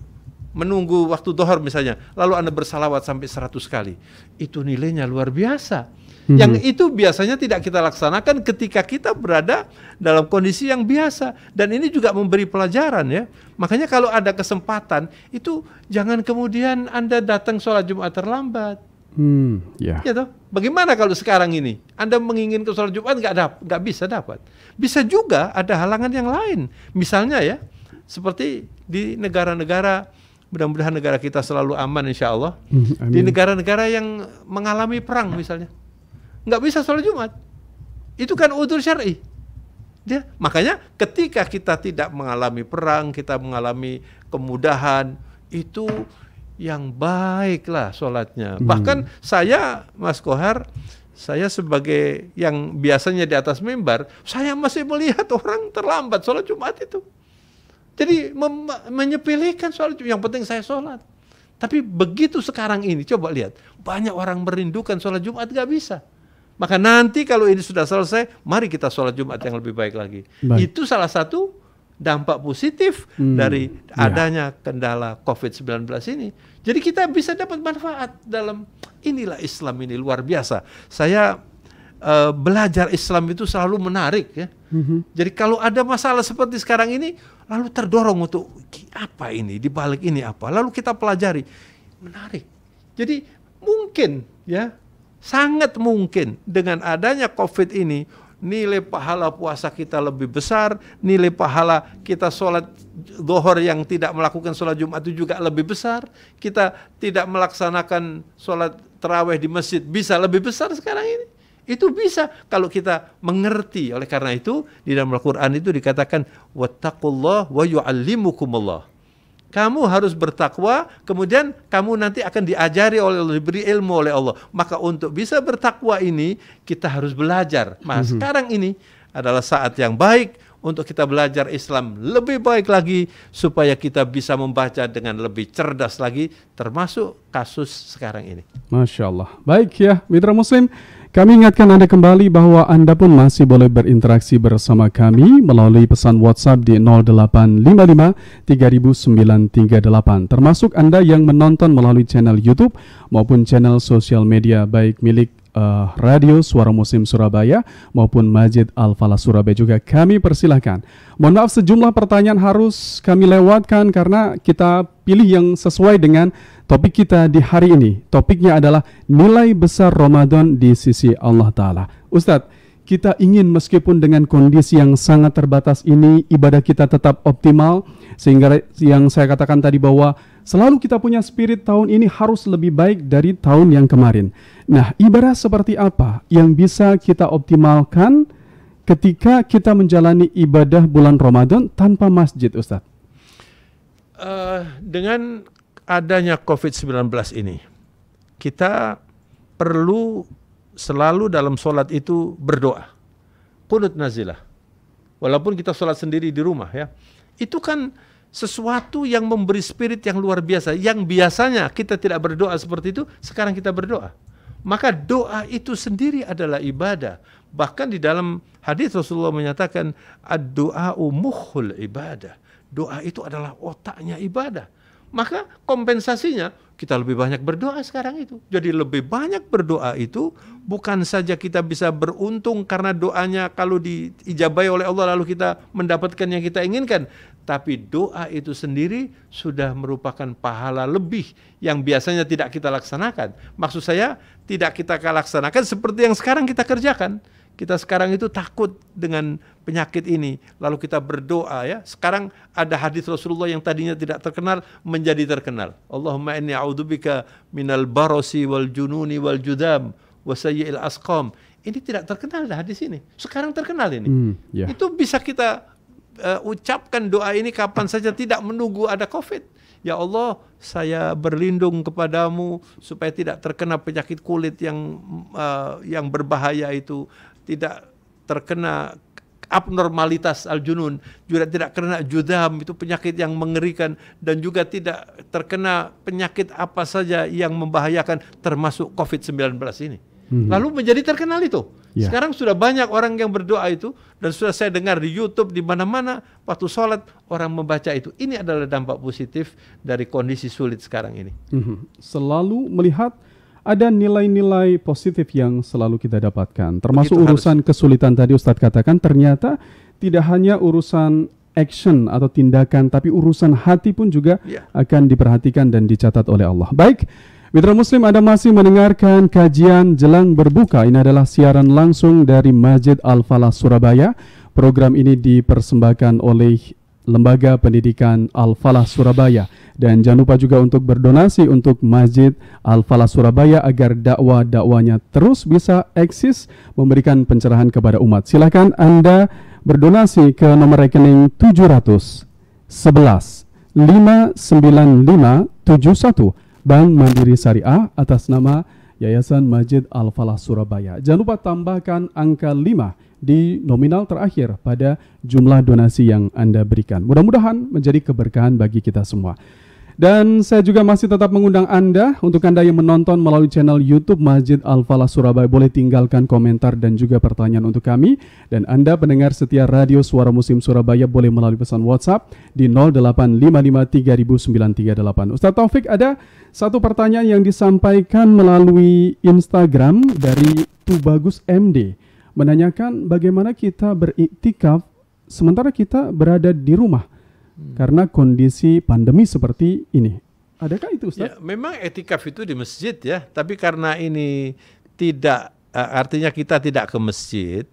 menunggu waktu dhuhr misalnya, lalu Anda bersalawat sampai 100 kali. Itu nilainya luar biasa. Yang itu biasanya tidak kita laksanakan ketika kita berada dalam kondisi yang biasa. Dan ini juga memberi pelajaran ya. Makanya kalau ada kesempatan, itu jangan kemudian Anda datang sholat Jumat terlambat. Ya toh? Bagaimana kalau sekarang ini Anda menginginkan sholat Jumat nggak bisa dapat. Bisa juga ada halangan yang lain. Misalnya ya, seperti di negara-negara, mudah-mudahan negara kita selalu aman insya Allah. Di negara-negara yang mengalami perang misalnya, nggak bisa sholat Jumat. Itu kan udzur syar'i. Ya, makanya ketika kita tidak mengalami perang, kita mengalami kemudahan, itu yang baiklah sholatnya. Bahkan saya, Mas Kohar, saya sebagai yang biasanya di atas mimbar, saya masih melihat orang terlambat sholat Jumat itu. Jadi menyepelekan sholat Jumat, yang penting saya sholat. Tapi begitu sekarang ini, coba lihat, banyak orang merindukan sholat Jumat, gak bisa. Maka nanti kalau ini sudah selesai, mari kita sholat Jumat yang lebih baik lagi. Itu salah satu dampak positif dari adanya kendala COVID-19 ini. Jadi kita bisa dapat manfaat dalam, inilah Islam ini luar biasa. Saya belajar Islam itu selalu menarik ya. Jadi kalau ada masalah seperti sekarang ini, lalu terdorong untuk apa ini, di balik ini apa, lalu kita pelajari. Menarik. Jadi mungkin ya, sangat mungkin dengan adanya COVID ini, nilai pahala puasa kita lebih besar, nilai pahala kita sholat dhuhr yang tidak melakukan sholat Jumat itu juga lebih besar, kita tidak melaksanakan sholat tarawih di masjid bisa lebih besar sekarang ini. Itu bisa kalau kita mengerti. Oleh karena itu di dalam Al-Quran itu dikatakan wattaqullah wa yu'allimukumullah. Kamu harus bertakwa, kemudian kamu nanti akan diajari oleh Allah, diberi ilmu oleh Allah. Maka untuk bisa bertakwa ini, kita harus belajar. Nah, sekarang ini adalah saat yang baik untuk kita belajar Islam lebih baik lagi, supaya kita bisa membaca dengan lebih cerdas lagi, termasuk kasus sekarang ini. Masya Allah. Baik ya, mitra Muslim. Kami ingatkan Anda kembali bahwa Anda pun masih boleh berinteraksi bersama kami melalui pesan WhatsApp di 0855 3938. Termasuk Anda yang menonton melalui channel YouTube maupun channel sosial media baik milik Radio Suara Muslim Surabaya maupun Masjid Al-Falah Surabaya juga kami persilahkan. Mohon maaf sejumlah pertanyaan harus kami lewatkan karena kita pilih yang sesuai dengan topik kita di hari ini. Topiknya adalah nilai besar Ramadan di sisi Allah Ta'ala. Ustadz, kita ingin meskipun dengan kondisi yang sangat terbatas ini, ibadah kita tetap optimal. Sehingga yang saya katakan tadi bahwa selalu kita punya spirit tahun ini harus lebih baik dari tahun yang kemarin. Nah, ibadah seperti apa yang bisa kita optimalkan ketika kita menjalani ibadah bulan Ramadan tanpa masjid, Ustadz? Dengan adanya COVID-19 ini, kita perlu selalu dalam sholat itu berdoa. Qunut nazilah. Walaupun kita sholat sendiri di rumah ya. Itu kan sesuatu yang memberi spirit yang luar biasa. Yang biasanya kita tidak berdoa seperti itu, sekarang kita berdoa. Maka doa itu sendiri adalah ibadah. Bahkan di dalam hadis Rasulullah menyatakan ad-du'a'u mukhul ibadah. Doa itu adalah otaknya ibadah. Maka kompensasinya kita lebih banyak berdoa sekarang itu. Jadi lebih banyak berdoa itu bukan saja kita bisa beruntung karena doanya kalau diijabahi oleh Allah lalu kita mendapatkan yang kita inginkan. tapi doa itu sendiri sudah merupakan pahala lebih yang biasanya tidak kita laksanakan. Maksud saya tidak kita laksanakan seperti yang sekarang kita kerjakan. Kita sekarang itu takut dengan penyakit ini, lalu kita berdoa ya. Sekarang ada hadis Rasulullah yang tadinya tidak terkenal menjadi terkenal. Allahumma inni a'udzubika minal barasi wal jununi wal judam wa sayyi'il asqam. Ini tidak terkenal dah hadis ini. Sekarang terkenal ini. Itu bisa kita ucapkan doa ini kapan saja, tidak menunggu ada COVID. Ya Allah, saya berlindung kepadamu supaya tidak terkena penyakit kulit yang berbahaya itu, tidak terkena abnormalitas al-junun, juga tidak kena judam, itu penyakit yang mengerikan, dan juga tidak terkena penyakit apa saja yang membahayakan termasuk COVID-19 ini. Lalu menjadi terkenal itu. Sekarang sudah banyak orang yang berdoa itu, dan sudah saya dengar di YouTube di mana-mana waktu sholat orang membaca itu. Ini adalah dampak positif dari kondisi sulit sekarang ini. Selalu melihat ada nilai-nilai positif yang selalu kita dapatkan. Termasuk begitu urusan kesulitan tadi Ustadz katakan, ternyata tidak hanya urusan action atau tindakan, tapi urusan hati pun juga akan diperhatikan dan dicatat oleh Allah. Baik, Mitra Muslim, Anda masih mendengarkan kajian Jelang Berbuka. Ini adalah siaran langsung dari Masjid Al-Falah Surabaya. Program ini dipersembahkan oleh Lembaga Pendidikan Al-Falah Surabaya. Dan jangan lupa juga untuk berdonasi untuk Masjid Al-Falah Surabaya agar dakwah-dakwahnya terus bisa eksis memberikan pencerahan kepada umat. Silakan Anda berdonasi ke nomor rekening 711 59571 Bank Mandiri Syariah atas nama Yayasan Masjid Al-Falah Surabaya. Jangan lupa tambahkan angka 5 di nominal terakhir pada jumlah donasi yang Anda berikan. Mudah-mudahan menjadi keberkahan bagi kita semua. Dan saya juga masih tetap mengundang Anda, untuk Anda yang menonton melalui channel YouTube Masjid Al-Falah Surabaya, boleh tinggalkan komentar dan juga pertanyaan untuk kami. Dan Anda pendengar setia Radio Suara Muslim Surabaya boleh melalui pesan WhatsApp di 0855300938. Ustaz Taufik, ada satu pertanyaan yang disampaikan melalui Instagram dari Tubagus MD, menanyakan bagaimana kita beriktikaf sementara kita berada di rumah karena kondisi pandemi seperti ini. Adakah itu, Ustaz? Ya, memang etikaf itu di masjid ya, tapi karena ini tidak artinya kita tidak ke masjid,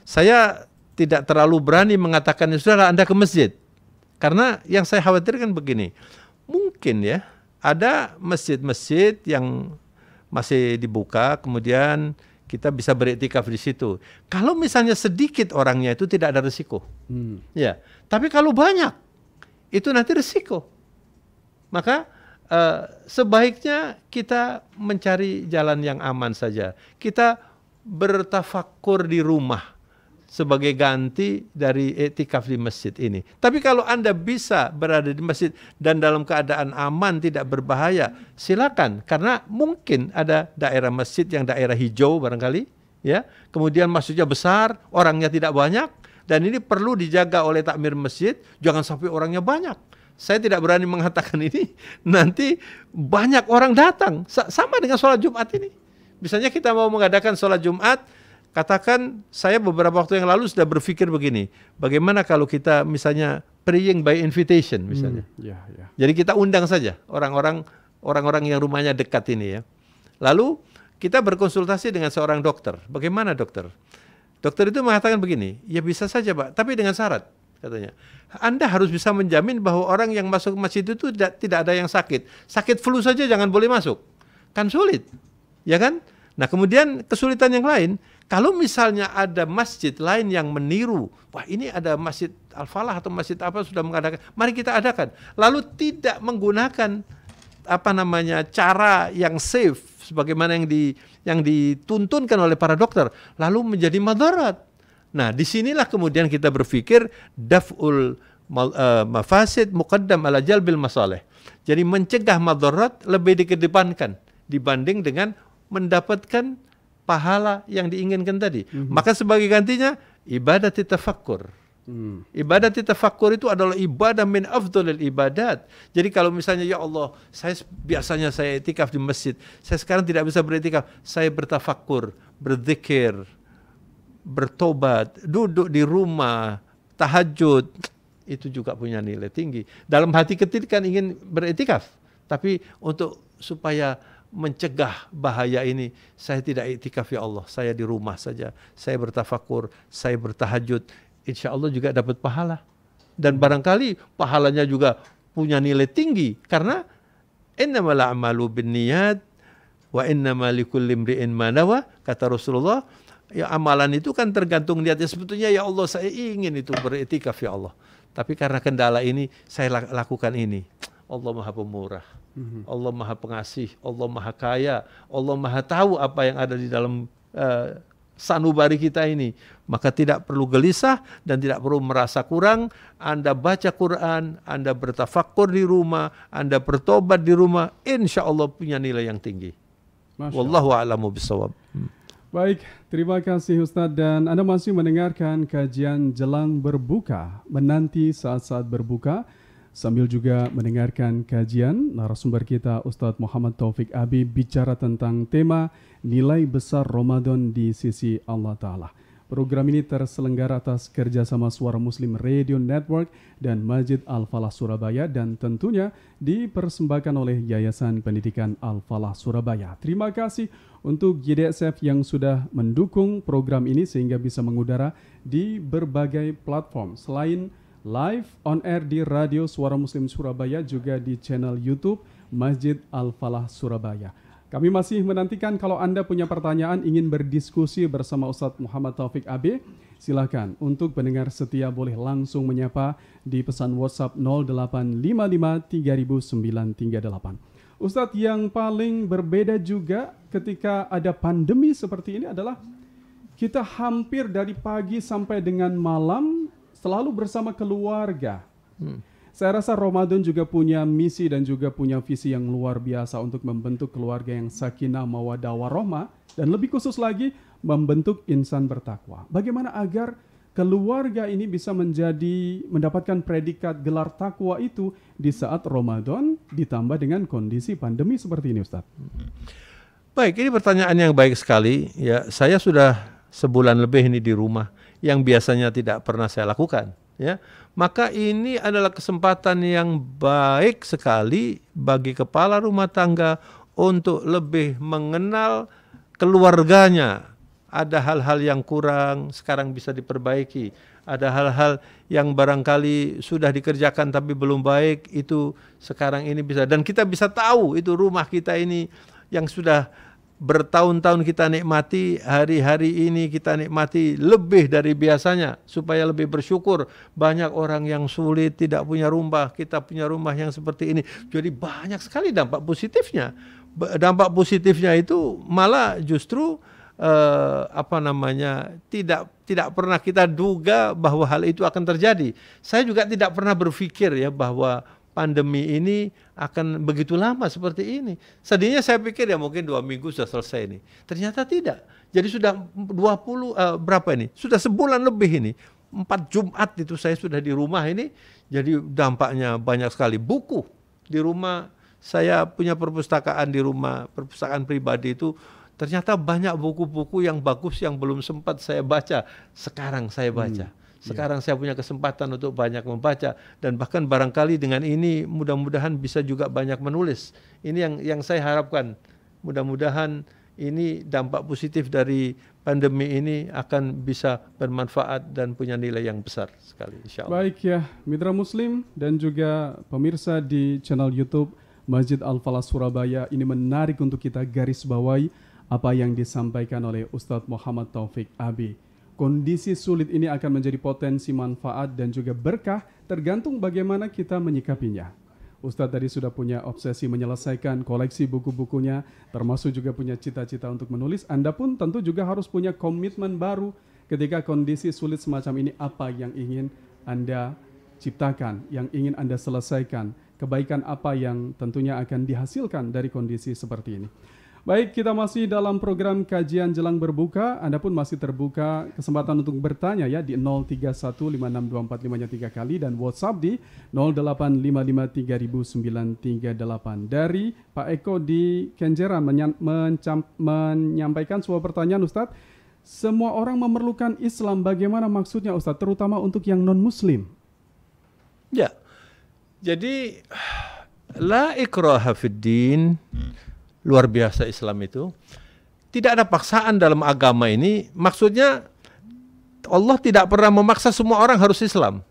saya tidak terlalu berani mengatakan sudahlah Anda ke masjid. Karena yang saya khawatirkan begini, mungkin ya ada masjid-masjid yang masih dibuka, kemudian kita bisa beriktikaf di situ. Kalau misalnya sedikit orangnya itu tidak ada risiko. Ya, tapi kalau banyak itu nanti risiko. Maka sebaiknya kita mencari jalan yang aman saja. Kita bertafakkur di rumah sebagai ganti dari iktikaf di masjid ini. Tapi kalau Anda bisa berada di masjid dan dalam keadaan aman, tidak berbahaya, silakan. Karena mungkin ada daerah masjid yang daerah hijau barangkali, ya. Kemudian masjidnya besar, orangnya tidak banyak, dan ini perlu dijaga oleh takmir masjid, jangan sampai orangnya banyak. Saya tidak berani mengatakan ini, nanti banyak orang datang. Sama dengan sholat Jumat ini. Misalnya kita mau mengadakan sholat Jumat, katakan saya beberapa waktu yang lalu sudah berpikir begini, bagaimana kalau kita misalnya praying by invitation misalnya. Jadi kita undang saja orang-orang yang rumahnya dekat ini ya. Lalu kita berkonsultasi dengan seorang dokter. Bagaimana dokter? Dokter itu mengatakan begini, ya bisa saja Pak, tapi dengan syarat katanya. Anda harus bisa menjamin bahwa orang yang masuk masjid itu tidak ada yang sakit. Sakit flu saja jangan boleh masuk. Kan sulit, ya kan? Nah kemudian kesulitan yang lain, kalau misalnya ada masjid lain yang meniru, wah ini ada masjid Al-Falah atau masjid apa sudah mengadakan, mari kita adakan. Lalu tidak menggunakan cara yang safe, sebagaimana yang dituntunkan oleh para dokter, lalu menjadi madarat. Nah, disinilah kemudian kita berpikir daf'ul mafasid muqaddam ala jalbil masalih. Jadi mencegah madarat lebih dikedepankan dibanding dengan mendapatkan pahala yang diinginkan tadi. Maka sebagai gantinya ibadat tafakkur. Ibadat tafakkur itu adalah ibadah min afdhalil ibadat. Jadi kalau misalnya ya Allah, biasanya saya iktikaf di masjid, saya sekarang tidak bisa beriktikaf, saya bertafakkur, berzikir, bertobat, duduk di rumah, tahajud. itu juga punya nilai tinggi. Dalam hati kita kan ingin beriktikaf, tapi untuk supaya mencegah bahaya ini, saya tidak iktikaf ya Allah, saya di rumah saja, saya bertafakur, saya bertahajud, insya Allah juga dapat pahala. Dan barangkali pahalanya juga punya nilai tinggi, karena innamal a'malu binniyat wa innamal likulli imri'in ma nawa, kata Rasulullah. Ya, amalan itu kan tergantung niatnya. Sebetulnya ya Allah, saya ingin itu beriktikaf ya Allah, tapi karena kendala ini saya lakukan ini. Allah Maha Pemurah, Allah Maha Pengasih, Allah Maha Kaya, Allah Maha tahu apa yang ada di dalam sanubari kita ini. Maka tidak perlu gelisah dan tidak perlu merasa kurang. Anda baca Quran, Anda bertafakur di rumah, Anda bertobat di rumah, insya Allah punya nilai yang tinggi. Wallahu a'lamu bishawab. Baik, terima kasih Ustadz, dan Anda masih mendengarkan kajian jelang berbuka, menanti saat-saat berbuka, sambil juga mendengarkan kajian narasumber kita Ustadz Muhammad Taufik Abi bicara tentang tema nilai besar Ramadan di sisi Allah Ta'ala. Program ini terselenggara atas kerjasama Suara Muslim Radio Network dan Masjid Al-Falah Surabaya, dan tentunya dipersembahkan oleh Yayasan Pendidikan Al-Falah Surabaya. Terima kasih untuk YDSF yang sudah mendukung program ini sehingga bisa mengudara di berbagai platform. Selain live on air di Radio Suara Muslim Surabaya, juga di channel YouTube Masjid Al-Falah Surabaya. Kami masih menantikan kalau Anda punya pertanyaan, ingin berdiskusi bersama Ustadz Muhammad Taufik AB, silakan. Untuk pendengar setia boleh langsung menyapa di pesan WhatsApp 0855 300938. Ustadz, yang paling berbeda juga ketika ada pandemi seperti ini adalah kita hampir dari pagi sampai dengan malam selalu bersama keluarga. Saya rasa Ramadan juga punya misi dan juga punya visi yang luar biasa untuk membentuk keluarga yang sakinah, mawaddah, warahmah, dan lebih khusus lagi membentuk insan bertakwa. Bagaimana agar keluarga ini bisa mendapatkan predikat gelar takwa itu di saat Ramadan ditambah dengan kondisi pandemi seperti ini, Ustaz? Baik, ini pertanyaan yang baik sekali. Ya, saya sudah sebulan lebih ini di rumah, yang biasanya tidak pernah saya lakukan. Ya, maka ini adalah kesempatan yang baik sekali bagi kepala rumah tangga untuk lebih mengenal keluarganya. Ada hal-hal yang kurang, sekarang bisa diperbaiki. Ada hal-hal yang barangkali sudah dikerjakan tapi belum baik, itu sekarang ini bisa. Dan kita bisa tahu itu rumah kita ini yang sudah bertahun-tahun kita nikmati, hari-hari ini kita nikmati lebih dari biasanya supaya lebih bersyukur. Banyak orang yang sulit, tidak punya rumah, kita punya rumah yang seperti ini. Jadi banyak sekali dampak positifnya. Dampak positifnya itu malah justru tidak pernah kita duga bahwa hal itu akan terjadi. Saya juga tidak pernah berpikir ya bahwa pandemi ini akan begitu lama seperti ini. Sedihnya saya pikir ya mungkin 2 minggu sudah selesai ini. Ternyata tidak. Jadi sudah sudah sebulan lebih ini. 4 Jumat itu saya sudah di rumah ini. Jadi dampaknya banyak sekali. Buku di rumah, saya punya perpustakaan di rumah, perpustakaan pribadi itu. Ternyata banyak buku-buku yang bagus yang belum sempat saya baca. Sekarang saya baca. Sekarang saya punya kesempatan untuk banyak membaca, dan bahkan barangkali dengan ini mudah-mudahan bisa juga banyak menulis. Ini yang saya harapkan. Mudah-mudahan ini dampak positif dari pandemi ini akan bisa bermanfaat dan punya nilai yang besar sekali, insya Allah. Baik ya, mitra Muslim dan juga pemirsa di channel YouTube Masjid Al-Falah Surabaya, ini menarik untuk kita garis bawahi apa yang disampaikan oleh Ustadz Muhammad Taufik Abi. Kondisi sulit ini akan menjadi potensi manfaat dan juga berkah, tergantung bagaimana kita menyikapinya. Ustadz tadi sudah punya obsesi menyelesaikan koleksi buku-bukunya, termasuk juga punya cita-cita untuk menulis. Anda pun tentu juga harus punya komitmen baru ketika kondisi sulit semacam ini. Apa yang ingin Anda ciptakan, yang ingin Anda selesaikan, kebaikan apa yang tentunya akan dihasilkan dari kondisi seperti ini. Baik, kita masih dalam program kajian jelang berbuka. Anda pun masih terbuka kesempatan untuk bertanya ya di 03156245 kali dan WhatsApp di 0855300938. Dari Pak Eko di Kenjeran menyampaikan sebuah pertanyaan, Ustadz. Semua orang memerlukan Islam, bagaimana maksudnya Ustadz, terutama untuk yang non-Muslim? Ya. Jadi la ikraha fid din, luar biasa Islam itu. Tidak ada paksaan dalam agama ini. Maksudnya Allah tidak pernah memaksa semua orang harus Islam.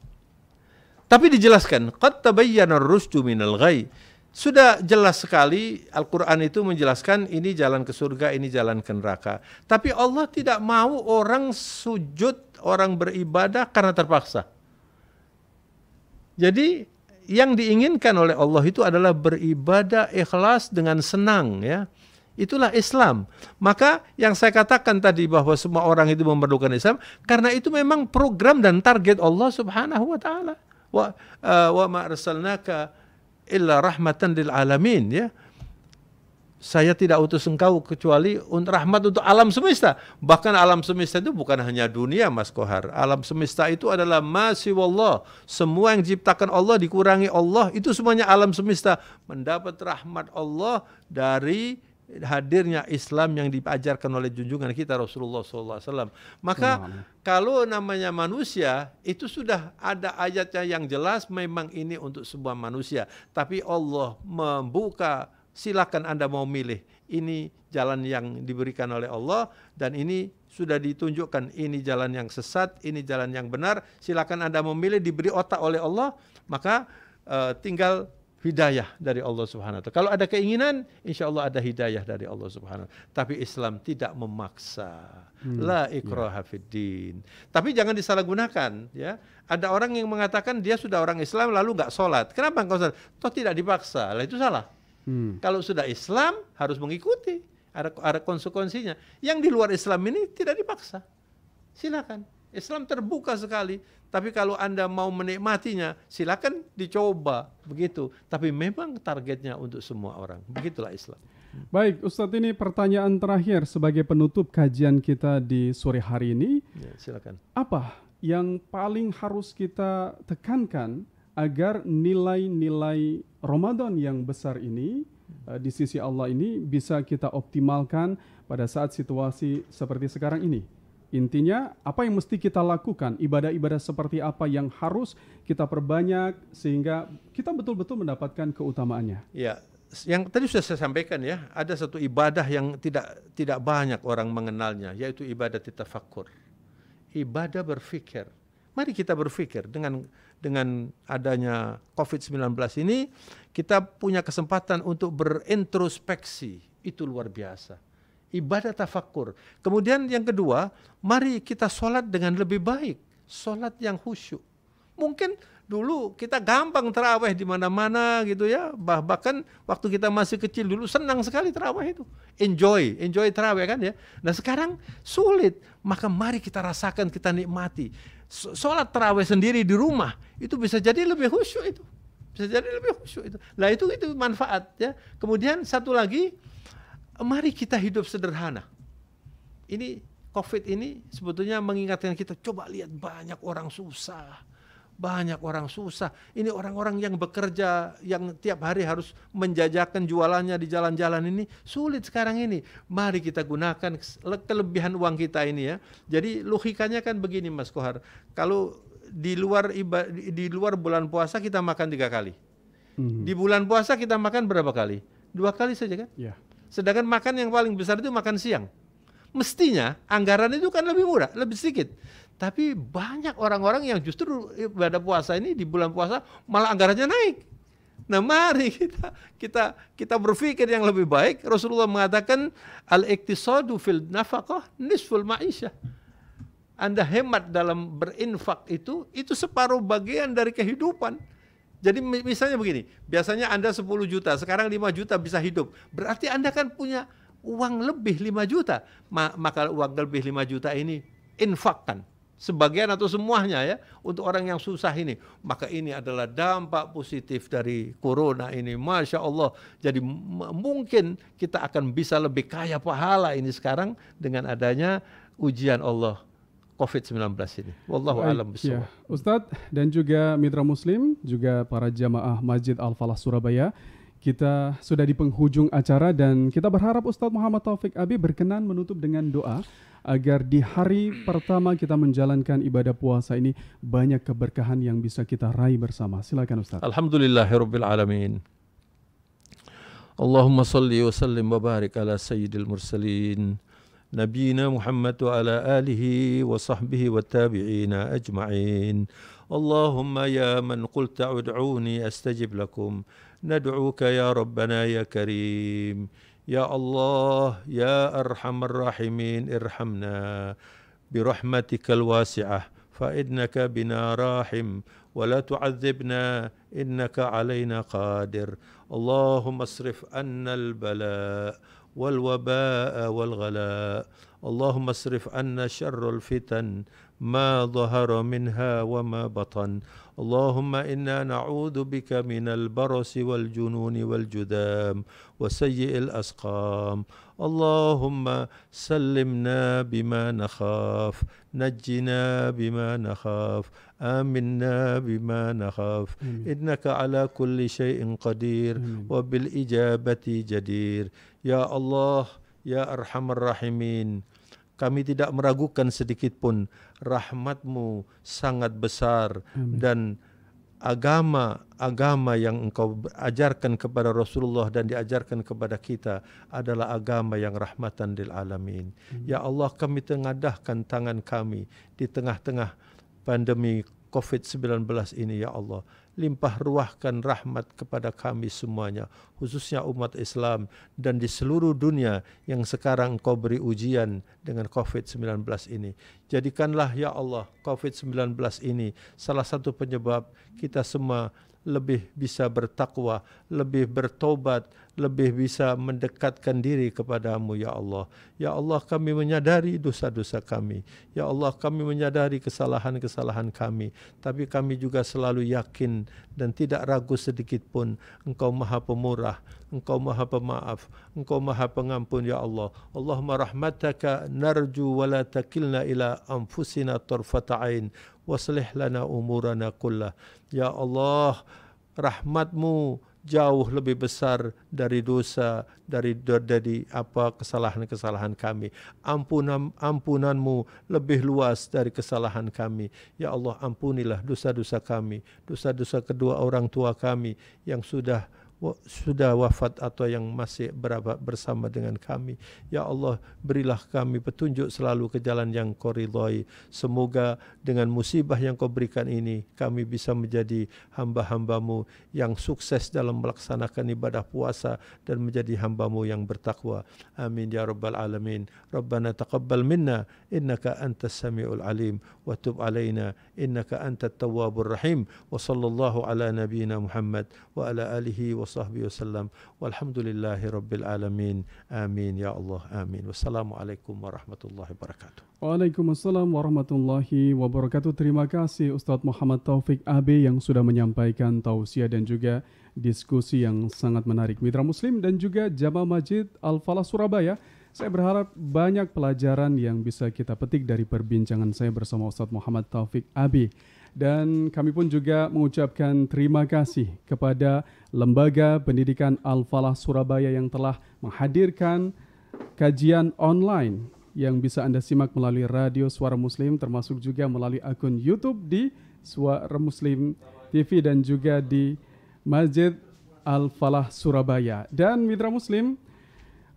Tapi dijelaskan, qad tabayyana ar-rusydu minal ghayy. Sudah jelas sekali Al-Quran itu menjelaskan ini jalan ke surga, ini jalan ke neraka. Tapi Allah tidak mau orang sujud, orang beribadah karena terpaksa. Jadi yang diinginkan oleh Allah itu adalah beribadah ikhlas dengan senang, ya. Itulah Islam. Maka yang saya katakan tadi bahwa semua orang itu memerlukan Islam, karena itu memang program dan target Allah Subhanahu wa taala. Wa ma arsalnaka illa rahmatan lil alamin, ya. Saya tidak utus engkau kecuali untuk rahmat untuk alam semesta. Bahkan alam semesta itu bukan hanya dunia, Mas Kohar. Alam semesta itu adalah ma siwallah. Semua yang diciptakan Allah dikurangi Allah, itu semuanya alam semesta mendapat rahmat Allah dari hadirnya Islam yang diajarkan oleh junjungan kita Rasulullah SAW. Maka kalau namanya manusia, itu sudah ada ayatnya yang jelas memang ini untuk sebuah manusia. Tapi Allah membuka, silakan Anda mau milih. Ini jalan yang diberikan oleh Allah dan ini sudah ditunjukkan ini jalan yang sesat, ini jalan yang benar. Silakan Anda memilih, diberi otak oleh Allah, maka tinggal hidayah dari Allah Subhanahu wa taala. Kalau ada keinginan, insya Allah ada hidayah dari Allah Subhanahu wa taala. Tapi Islam tidak memaksa. La ikraha fid din. Tapi jangan disalahgunakan, ya. Ada orang yang mengatakan dia sudah orang Islam lalu nggak sholat. Kenapa nggak sholat? Toh tidak dipaksa. Lah itu salah. Kalau sudah Islam harus mengikuti. Ada konsekuensinya. Yang di luar Islam ini tidak dipaksa. Silakan. Islam terbuka sekali. Tapi kalau Anda mau menikmatinya, silakan dicoba begitu. Tapi memang targetnya untuk semua orang. Begitulah Islam. Baik, Ustadz, ini pertanyaan terakhir sebagai penutup kajian kita di sore hari ini. Ya, silakan. Apa yang paling harus kita tekankan agar nilai-nilai Ramadan yang besar ini di sisi Allah ini bisa kita optimalkan pada saat situasi seperti sekarang ini? Intinya, apa yang mesti kita lakukan? Ibadah-ibadah seperti apa yang harus kita perbanyak sehingga kita betul-betul mendapatkan keutamaannya? Ya, yang tadi sudah saya sampaikan, ya, ada satu ibadah yang tidak banyak orang mengenalnya, yaitu ibadah tafakkur. Ibadah berfikir. Mari kita berfikir dengan adanya COVID-19 ini, kita punya kesempatan untuk berintrospeksi. Itu luar biasa. Ibadah tafakkur. Kemudian yang kedua, mari kita sholat dengan lebih baik. Sholat yang khusyuk. Mungkin dulu kita gampang terawih di mana-mana gitu, ya. Bahkan waktu kita masih kecil dulu senang sekali terawih itu. Enjoy terawih kan, ya. Nah sekarang sulit. Maka mari kita rasakan, kita nikmati. Sholat terawih sendiri di rumah itu bisa jadi lebih khusyuk itu. Bisa jadi lebih khusyuk itu. Nah itu manfaat, ya. Kemudian satu lagi, mari kita hidup sederhana. Ini COVID ini sebetulnya mengingatkan kita, coba lihat banyak orang susah. Banyak orang susah. Ini orang-orang yang bekerja, yang tiap hari harus menjajakan jualannya di jalan-jalan ini. Sulit sekarang ini. Mari kita gunakan kelebihan uang kita ini, ya. Jadi logikanya kan begini, Mas Kohar. Kalau di luar bulan puasa kita makan 3 kali. Di bulan puasa kita makan berapa kali? 2 kali saja kan? Ya. Sedangkan makan yang paling besar itu makan siang. Mestinya anggaran itu kan lebih murah, lebih sedikit. Tapi banyak orang-orang yang justru ibadah puasa ini di bulan puasa malah anggarannya naik. Nah mari kita berpikir yang lebih baik. Rasulullah mengatakan al-iqtisadu fil nafaqah nisful ma'isyah. Anda hemat dalam berinfak itu separuh bagian dari kehidupan. Jadi misalnya begini, biasanya Anda 10 juta, sekarang 5 juta bisa hidup. Berarti Anda kan punya uang lebih 5 juta. Maka uang lebih 5 juta ini infakkan. Sebagian atau semuanya, ya, untuk orang yang susah ini. Maka ini adalah dampak positif dari corona ini. Masya Allah. Jadi mungkin kita akan bisa lebih kaya pahala ini sekarang dengan adanya ujian Allah COVID-19 ini. Wallahu a'lam bishawab. Ustadz dan juga mitra muslim, juga para jamaah Masjid Al-Falah Surabaya kita sudah di penghujung acara dan kita berharap Ustadz Muhammad Taufik Abi berkenan menutup dengan doa agar di hari pertama kita menjalankan ibadah puasa ini banyak keberkahan yang bisa kita raih bersama. Silakan Ustadz. Alhamdulillahirabbil alamin. Allahumma salli wa sallim wa barik ala sayyidil mursalin nabiyina Muhammad wa ala alihi wa sahbihi wa tabi'ina ajma'in. Allahumma ya man qulta ud'uni astajib lakum nad'uka ya Rabbana ya Karim. Ya Allah ya Arhamar Rahimin irhamna birahmatikal wasi'ah fa innaka bina rahim ولا تعذبنا إنك علينا قادر. اللهم اصرف عنا البلاء والوباء والغلاء. اللهم اصرف عنا شر الفتن ما ظهر منها وما بطن. اللهم إنا نعوذ بك من البرص والجنون والجذام وسيء الأسقام. اللهم سلمنا بما نخاف نجنا بما نخاف آمنا بما نخاف إنك على كل شيء قدير وبالإجابة جدير. Ya Allah ya Arhamar Rahimin, kami tidak meragukan sedikit pun rahmat-Mu sangat besar. Dan agama yang Engkau ajarkan kepada Rasulullah dan diajarkan kepada kita adalah agama yang rahmatan lil alamin. Ya Allah, kami tengadahkan tangan kami di tengah-tengah pandemi COVID-19 ini, ya Allah. Limpah ruahkan rahmat kepada kami semuanya, khususnya umat Islam dan di seluruh dunia yang sekarang Engkau beri ujian dengan COVID-19 ini. Jadikanlah ya Allah COVID-19 ini salah satu penyebab kita semua lebih bisa bertakwa, lebih bertobat, lebih bisa mendekatkan diri kepadamu ya Allah. Ya Allah, kami menyadari dosa-dosa kami. Ya Allah, kami menyadari kesalahan-kesalahan kami. Tapi kami juga selalu yakin dan tidak ragu sedikit pun Engkau Maha Pemurah, Engkau Maha Pemaaf, Engkau Maha Pengampun ya Allah. Allahumma rahmataka narju wa la takilna ila anfusina tarfata ain waslih lana umurana kullah. Ya Allah, rahmat-Mu jauh lebih besar dari dosa, dari apa kesalahan-kesalahan kami. Ampunan-Mu lebih luas dari kesalahan kami. Ya Allah, ampunilah dosa-dosa kami, dosa-dosa kedua orang tua kami yang sudah wafat atau yang masih bersama dengan kami. Ya Allah, berilah kami petunjuk selalu ke jalan yang Kau ridhai. Semoga dengan musibah yang Kau berikan ini kami bisa menjadi hamba-hamba-Mu yang sukses dalam melaksanakan ibadah puasa dan menjadi hamba-Mu yang bertakwa. Amin ya rabbal alamin. Rabbana taqabbal minna innaka antas samiul alim wa tub alaina innaka antat tawwabur rahim. Wa sallallahu ala nabiyyina Muhammad wa ala alihi wa sahbihi wasallam walhamdulillahi rabbil alamin. Amin ya Allah, amin. Wassalamualaikum warahmatullahi wabarakatuh. Waalaikumsalam warahmatullahi wabarakatuh. Terima kasih Ustadz Muhammad Taufik AB yang sudah menyampaikan tausiah dan juga diskusi yang sangat menarik. Mitra Muslim dan juga Jamaah Masjid Al-Falah Surabaya, saya berharap banyak pelajaran yang bisa kita petik dari perbincangan saya bersama Ustadz Muhammad Taufik AB. Dan kami pun juga mengucapkan terima kasih kepada Lembaga Pendidikan Al-Falah Surabaya yang telah menghadirkan kajian online yang bisa Anda simak melalui Radio Suara Muslim, termasuk juga melalui akun YouTube di Suara Muslim TV dan juga di Masjid Al-Falah Surabaya. Dan mitra Muslim,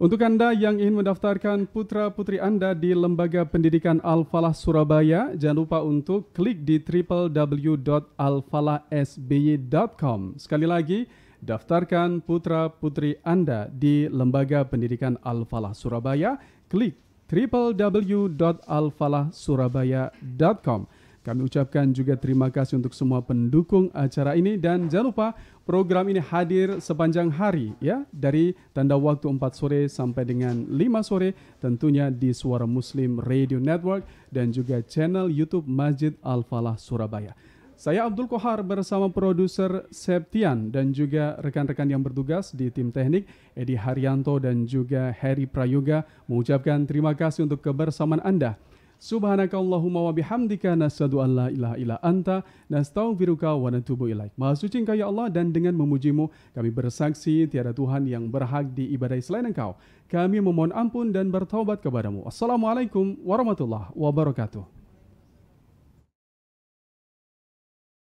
untuk Anda yang ingin mendaftarkan putra-putri Anda di Lembaga Pendidikan Al-Falah Surabaya, jangan lupa untuk klik di www.alfalahsby.com. Sekali lagi, daftarkan putra-putri Anda di Lembaga Pendidikan Al-Falah Surabaya, klik www.alfalahsurabaya.com. Kami ucapkan juga terima kasih untuk semua pendukung acara ini dan jangan lupa program ini hadir sepanjang hari ya, dari tanda waktu 4 sore sampai dengan 5 sore tentunya di Suara Muslim Radio Network dan juga channel YouTube Masjid Al-Falah Surabaya. Saya Abdul Kohar bersama produser Septian dan juga rekan-rekan yang bertugas di tim teknik Edi Haryanto dan juga Heri Prayoga mengucapkan terima kasih untuk kebersamaan Anda. Subhanakallahumma wa bihamdika nasyhadu an la ilaha illa anta nastaghfiruka wa natubu ilaik. Maha suci Engkau ya Allah, dan dengan memujimu kami bersaksi tiada Tuhan yang berhak diibadai selain Engkau. Kami memohon ampun dan bertaubat kepadamu. Assalamualaikum warahmatullahi wabarakatuh.